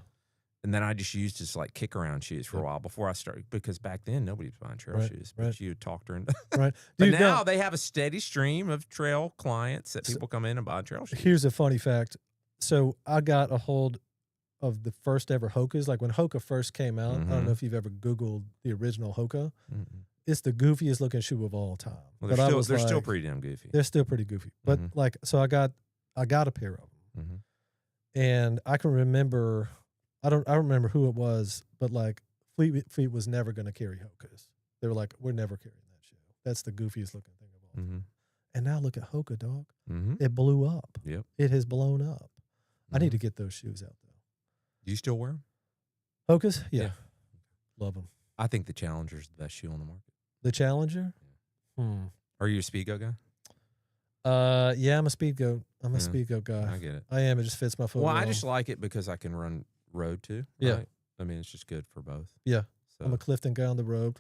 S3: And then I just used as like kick around shoes for a while before I started, because back then nobody was buying trail shoes, but you talked her into
S1: right.
S3: But now they have a steady stream of trail clients that people come in and buy trail shoes.
S1: Here's a funny fact. So I got a hold of the first ever Hokas. Like when Hoka first came out, I don't know if you've ever Googled the original Hoka. It's the goofiest looking shoe of all time.
S3: Well, they're still pretty damn goofy.
S1: They're still pretty goofy. But like, so I got a pair of them. And I can remember, I don't remember who it was, but like Fleet Feet was never going to carry Hokas. They were like, we're never carrying that shoe. That's the goofiest looking thing of all time. And now look at Hoka, dog. It blew up.
S3: Yep.
S1: It has blown up. I need to get those shoes out though.
S3: Do you still wear them?
S1: Hokas? Yeah. Love them.
S3: I think the Challenger's the best shoe on the market.
S1: The Challenger?
S3: Are you a Speedgo guy?
S1: Yeah, I'm a Speedgo. I'm a Speedgo guy.
S3: I get it.
S1: I am. It just fits my foot.
S3: Well, I just like it because I can run road too. Right?
S1: Yeah.
S3: I mean, it's just good for both.
S1: Yeah.
S3: So.
S1: I'm a Clifton guy on the road.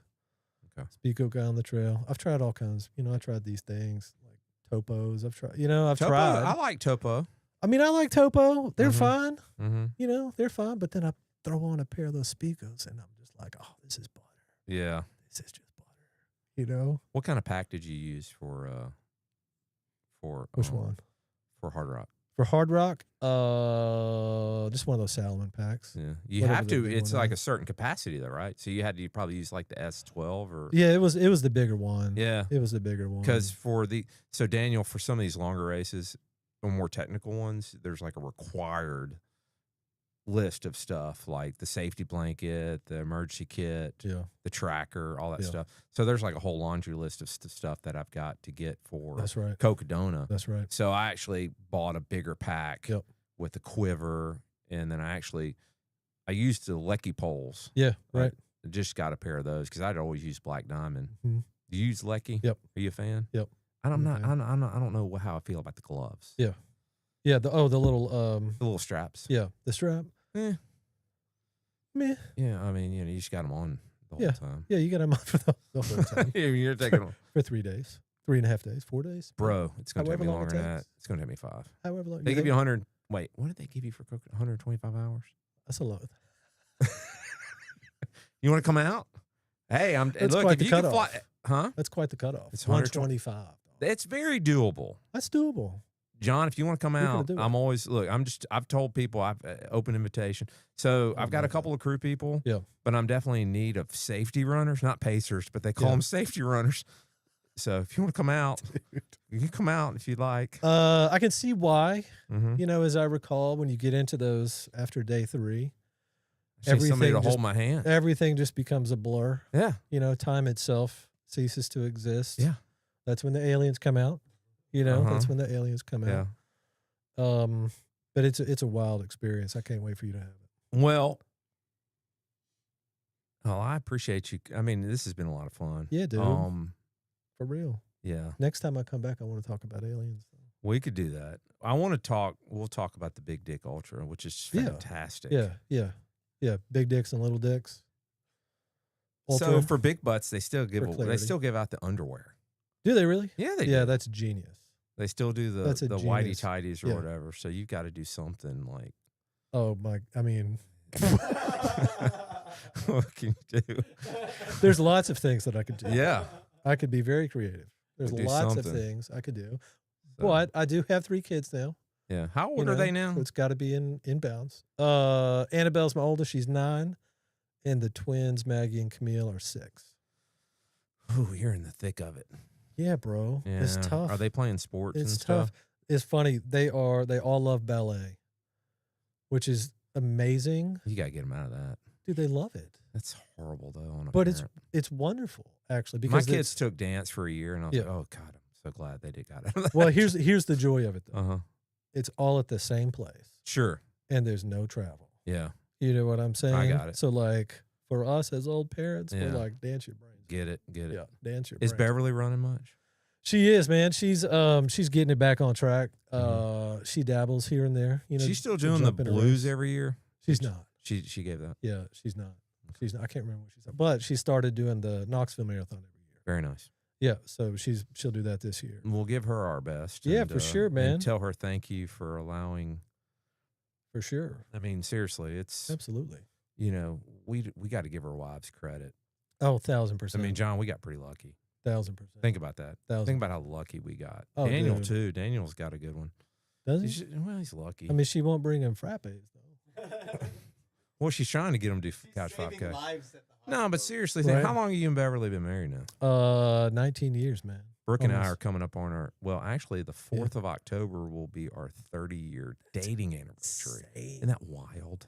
S3: Okay.
S1: Speedgo guy on the trail. I've tried all kinds. I tried these things like Topos. I've tried.
S3: Topo,
S1: tried.
S3: I like Topo.
S1: I mean, I like Topo. They're fine.
S3: Mm-hmm.
S1: They're fine. But then I throw on a pair of those Speedgos, and I'm just like, oh, this is butter.
S3: Yeah.
S1: This is just butter.
S3: What kind of pack did you use for
S1: which one?
S3: For Hard Rock.
S1: For Hard Rock, just one of those Salomon packs.
S3: Yeah, you have to. It's like a certain capacity, though, right? So you probably use like the S12 or.
S1: Yeah, it was the bigger one.
S3: Yeah,
S1: it was the bigger one.
S3: Because Daniel, for some of these longer races, or more technical ones, there's like a required list of stuff like the safety blanket, the emergency kit, the tracker, all that stuff. So there's like a whole laundry list of stuff that I've got to get for Cocodona.
S1: That's right.
S3: So I actually bought a bigger pack with the quiver, and then I used the Lecky poles.
S1: Yeah, right.
S3: I just got a pair of those because I'd always use Black Diamond. Do you use Lecky?
S1: Yep.
S3: Are you a fan?
S1: Yep.
S3: I don't know how I feel about the gloves.
S1: Yeah. Yeah, the little
S3: straps.
S1: Yeah, the strap.
S3: Meh. Yeah, I mean, you just got them on the whole time.
S1: Yeah, you got them on for the whole time.
S3: You're taking them
S1: for 3 days, 3.5 days, 4 days.
S3: Bro, it's going to take me longer than that. It's going to take me 5.
S1: However long.
S3: They give you 100. Wait, what did they give you for 125 hours?
S1: That's a lot.
S3: You want to come out? Hey,
S1: That's
S3: look,
S1: quite
S3: if
S1: the
S3: you can fly, huh?
S1: That's quite the cutoff.
S3: It's
S1: 125.
S3: It's very doable.
S1: That's doable.
S3: John, if you want to come out, I'm always I've told people I've open invitation. So I've got a couple of crew people, but I'm definitely in need of safety runners, not pacers, but they call them safety runners. So if you want to come out, you can come out if you'd like.
S1: I can see why. As I recall, when you get into those after day 3,
S3: somebody to hold my hand.
S1: Everything just becomes a blur.
S3: Yeah.
S1: Time itself ceases to exist.
S3: Yeah.
S1: That's when the aliens come out. That's when the aliens come out. But it's a wild experience. I can't wait for you to have it.
S3: Well, I appreciate you. I mean, this has been a lot of fun.
S1: Yeah, dude. For real.
S3: Yeah.
S1: Next time I come back, I want to talk about aliens.
S3: We could do that. We'll talk about the Big Dick Ultra, which is fantastic.
S1: Yeah. Big dicks and little dicks. Ultra.
S3: So for big butts, they still give out the underwear.
S1: Do they really?
S3: Yeah, they do.
S1: Yeah, that's genius.
S3: They still do the whitey tighties or whatever. So you've got to do something like.
S1: Oh my! I mean,
S3: what can you do?
S1: There's lots of things that I could do.
S3: Yeah,
S1: I could be very creative. There's lots of things I could do. So. But I do have 3 kids now.
S3: Yeah. How old are they now?
S1: So it's got to be in bounds. Annabelle's my oldest. She's 9, and the twins Maggie and Camille are 6.
S3: Ooh, you're in the thick of it.
S1: Yeah, bro. Yeah. It's tough.
S3: Are they playing sports and
S1: tough.
S3: Stuff?
S1: It's funny. They all love ballet, which is amazing.
S3: You got to get them out of that.
S1: Dude, they love it.
S3: That's horrible, though.
S1: But it's wonderful, actually. Because
S3: my kids took dance for a year, and I was like, oh, God, I'm so glad they got out of that.
S1: Well, here's the joy of it though.
S3: Uh-huh.
S1: It's all at the same place.
S3: Sure.
S1: And there's no travel.
S3: Yeah.
S1: You know what I'm saying?
S3: I got it.
S1: So like for us as old parents,
S3: Yeah.
S1: we're like, dance your brains.
S3: Get it.
S1: Yeah, dance your
S3: Is
S1: brains.
S3: Beverly running much?
S1: She is, man. She's getting it back on track. She dabbles here and there. You know,
S3: She's still doing the blues every year.
S1: She's not.
S3: She gave that.
S1: Yeah, she's not. She's not. I can't remember what she said, but she started doing the Knoxville Marathon every year.
S3: Very nice.
S1: Yeah, so she'll do that this year.
S3: We'll give her our best.
S1: Yeah, for sure, man.
S3: And tell her thank you for allowing.
S1: For sure.
S3: I mean, seriously, it's
S1: absolutely.
S3: You know, we got to give our wives credit.
S1: Oh, 1,000%.
S3: I mean, John, we got pretty lucky.
S1: 1,000%.
S3: Think about that.
S1: 1,000%.
S3: Think about how lucky we got.
S1: Oh,
S3: Daniel
S1: dude.
S3: too. Daniel's got a good one.
S1: Does he?
S3: Well, he's lucky.
S1: I mean, she won't bring him frappes though.
S3: Well, she's trying to get him to do couch 5K. No, but seriously,
S1: Right.
S3: how long have you and Beverly been married now?
S1: 19 years, man.
S3: Brooke and I
S1: Almost.
S3: are coming up on our, well, actually, the 4th of October will be our 30-year dating anniversary. Isn't that wild?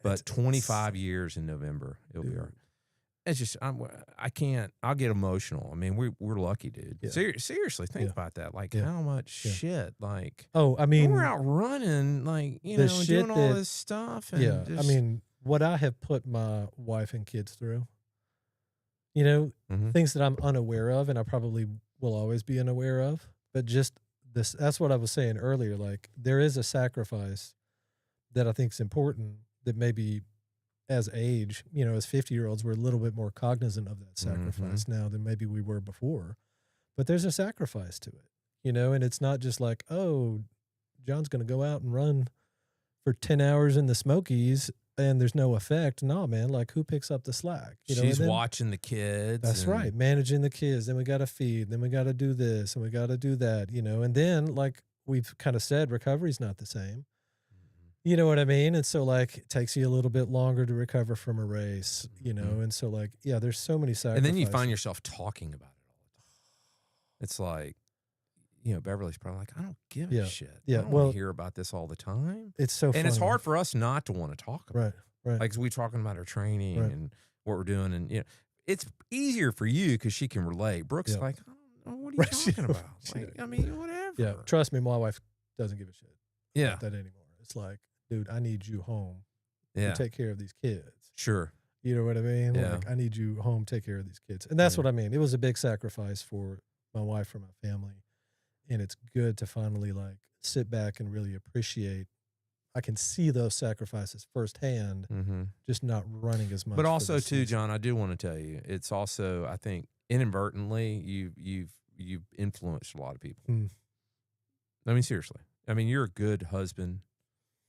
S3: But 25 years in November, it'll be our. It's just, I can't, I'll get emotional. I mean, we're lucky, dude.
S1: Yeah.
S3: Seriously, think about that. Like, how much shit, like.
S1: Oh, I mean.
S3: We're out running, like, you know, and doing all this stuff. And
S1: yeah,
S3: just,
S1: I mean, what I have put my wife and kids through, you know, things that I'm unaware of, and I probably will always be unaware of, but just this, that's what I was saying earlier. Like, there is a sacrifice that I think is important that maybe as age, you know, as 50-year-olds, we're a little bit more cognizant of that sacrifice now than maybe we were before. But there's a sacrifice to it, you know, and it's not just like, oh, John's going to go out and run for 10 hours in the Smokies and there's no effect. No, man, like who picks up the slack? You know,
S3: she's watching the kids.
S1: That's right. Managing the kids. Then we got to feed. Then we got to do this and we got to do that, you know. And then, like we've kind of said, recovery's not the same. You know what I mean? And so, like, it takes you a little bit longer to recover from a race, you know? And so, like, yeah, there's so many sacrifices.
S3: And then you find yourself talking about it all the time. It's like, you know, Beverly's probably like, I don't give a shit.
S1: Yeah.
S3: I don't want to hear about this all the time.
S1: It's so funny.
S3: And it's hard for us not to want to talk about it.
S1: Right.
S3: Like, we talking about our training and what we're doing. And, you know, it's easier for you because she can relate. Brooke's like, I don't know, what are you talking about? Like, I mean, whatever.
S1: Yeah. Trust me, my wife doesn't give a shit
S3: about
S1: that anymore. It's like, dude, I need you home
S3: to
S1: take care of these kids.
S3: Sure.
S1: You know what I mean?
S3: Yeah.
S1: Like, I need you home, take care of these kids. And that's what I mean. It was a big sacrifice for my wife, for my family. And it's good to finally, like, sit back and really appreciate. I can see those sacrifices firsthand, just not running as much.
S3: But also, too, John, I do want to tell you, it's also, I think, inadvertently, you've influenced a lot of people. I mean, seriously. I mean, you're a good husband,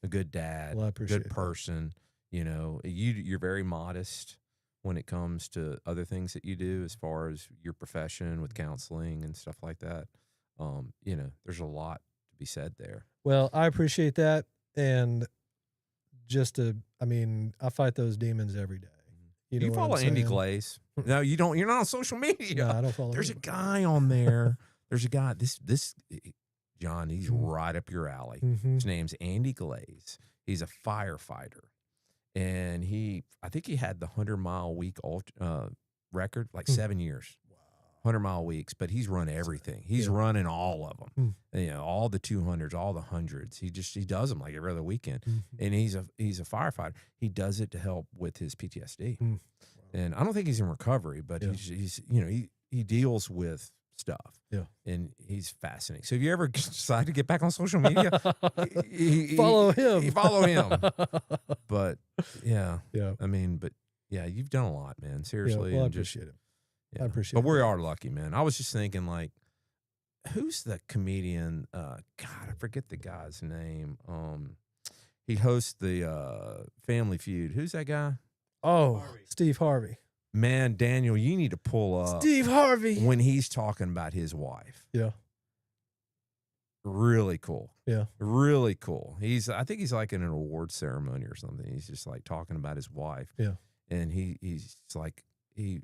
S3: a good dad,
S1: well, I appreciate
S3: good person. You know, you're very modest when it comes to other things that you do as far as your profession with counseling and stuff like that. You know, there's a lot to be said there.
S1: Well, I appreciate that. And I mean, I fight those demons every day. You know
S3: you follow Andy Glaze? No, you don't. You're not on social media.
S1: No, I don't follow
S3: There's
S1: him.
S3: a guy on there. There's a guy. This John, he's right up your alley. His name's Andy Glaze. He's a firefighter, and I think he had the 100-mile week record, like 7 years. 100-mile weeks, but he's run everything. He's running all of them. You know, all the 200s, all the 100s. He does them like every other weekend. And he's a firefighter. He does it to help with his PTSD. And I don't think he's in recovery, but he's you know, he deals with stuff. Yeah. And he's fascinating. So if you ever decide to get back on social media,
S1: follow him.
S3: Follow him. But yeah. I mean, but yeah, you've done a lot, man. Seriously.
S1: Well, I appreciate it.
S3: Yeah.
S1: I appreciate it.
S3: But we are lucky, man. I was just thinking, like, who's the comedian? God, I forget the guy's name. He hosts the Family Feud. Who's that guy?
S1: Oh, Steve Harvey.
S3: Man, Daniel, you need to pull up
S1: Steve Harvey
S3: when he's talking about his wife.
S1: Yeah.
S3: Really cool.
S1: Yeah.
S3: Really cool. I think he's like in an award ceremony or something. He's just like talking about his wife.
S1: Yeah.
S3: And he's like, he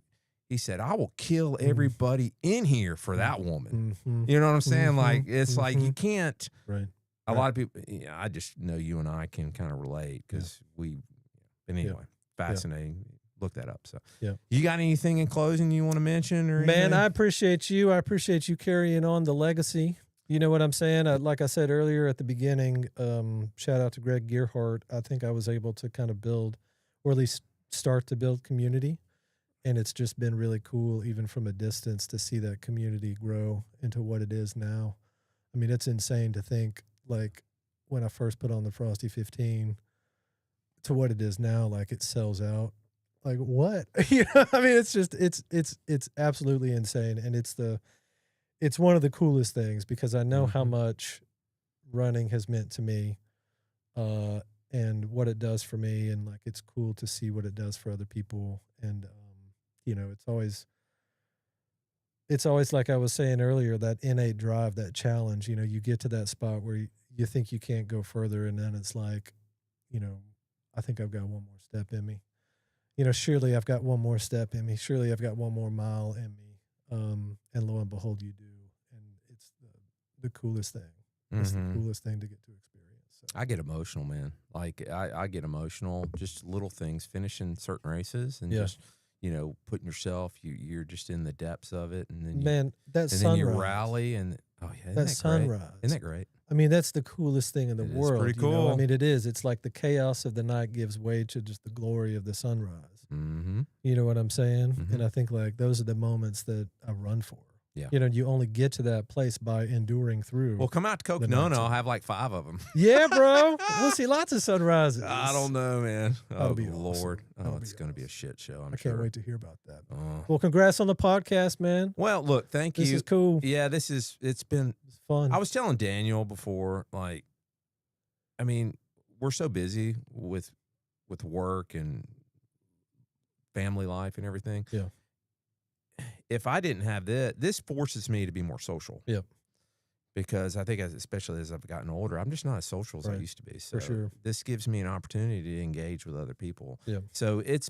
S3: said, I will kill everybody in here for that woman. You know what I'm saying? Like, it's like you can't.
S1: Right.
S3: A lot of people, I just know you and I can kind of relate because but anyway, fascinating. look that up. So
S1: yeah.
S3: You got anything in closing you want to mention or
S1: Man,
S3: anything?
S1: I appreciate you. I appreciate you carrying on the legacy. You know what I'm saying? Like I said earlier at the beginning, shout out to Greg Gearhart. I think I was able to kind of build, or at least start to build community. And it's just been really cool, even from a distance, to see that community grow into what it is now. I mean, it's insane to think, like, when I first put on the Frosty 15 to what it is now, like, it sells out. Like, what? You know, I mean, it's just, it's absolutely insane. And it's one of the coolest things, because I know how much running has meant to me, and what it does for me. And, like, it's cool to see what it does for other people. And, you know, it's always like I was saying earlier, that innate drive, that challenge. You know, you get to that spot where you think you can't go further, and then it's like, you know, I think I've got one more step in me. You know, surely I've got one more step in me. Surely I've got one more mile in me. And lo and behold, you do. And it's the coolest thing. It's the coolest thing to get to experience. So.
S3: I get emotional, man. Like, I get emotional, just little things, finishing certain races and just, you know, putting yourself, you're just in the depths of it. And then then you rally and, oh yeah, isn't that
S1: sunrise.
S3: Great? Isn't that great?
S1: I mean, that's the coolest thing in the world.
S3: Pretty cool.
S1: You know? I mean, it is. It's like the chaos of the night gives way to just the glory of the sunrise. You know what I'm saying? And I think, like, those are the moments that I run for.
S3: Yeah.
S1: You know, you only get to that place by enduring through.
S3: Well, come out to Coconino. I'll have like 5 of them.
S1: Yeah, bro. We'll see lots of sunrises.
S3: I don't know, man. Oh,
S1: be
S3: Lord.
S1: Awesome.
S3: Oh, it's going to be a shit show,
S1: I can't wait to hear about that.
S3: Oh.
S1: Well, congrats on the podcast, man.
S3: Well, look, thank you.
S1: This is cool.
S3: Yeah, it's been
S1: fun.
S3: I was telling Daniel before, like, I mean, we're so busy with work and family life and everything.
S1: Yeah.
S3: If I didn't have this forces me to be more social.
S1: Yep.
S3: Because I think, especially as I've gotten older, I'm just not as social as I used to be. So
S1: for sure.
S3: This gives me an opportunity to engage with other people.
S1: Yeah.
S3: So it's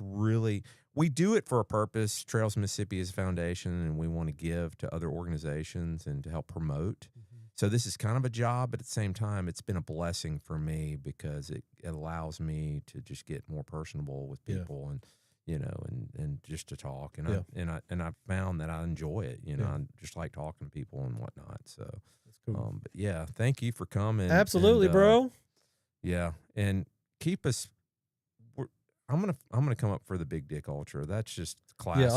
S3: really, we do it for a purpose. Trails Mississippi is a foundation, and we want to give to other organizations and to help promote. So this is kind of a job, but at the same time, it's been a blessing for me because it allows me to just get more personable with people and, you know, and just to talk. And I found that I enjoy it. You know, I just like talking to people and whatnot. So
S1: that's cool.
S3: But yeah, thank you for coming.
S1: Absolutely, bro.
S3: Yeah, and keep us. I'm gonna come up for the Big Dick Ultra. That's just classic.
S1: Yeah,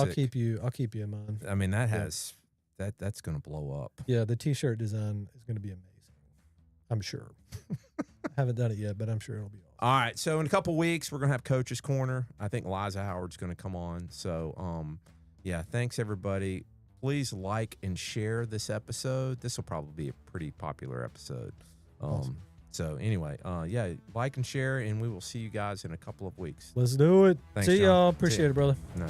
S1: I'll keep you in mind.
S3: I mean, that has that's gonna blow up.
S1: Yeah, the T-shirt design is gonna be amazing. I'm sure. Haven't done it yet, but I'm sure it'll be awesome.
S3: All right, so in a couple weeks, we're going to have Coach's Corner. I think Liza Howard's going to come on. So, yeah, thanks, everybody. Please like and share this episode. This will probably be a pretty popular episode.
S1: Awesome.
S3: So, anyway, yeah, like and share, and we will see you guys in a couple of weeks.
S1: Let's do it.
S3: Thanks,
S1: See
S3: John.
S1: y'all. Appreciate it, brother.
S3: No.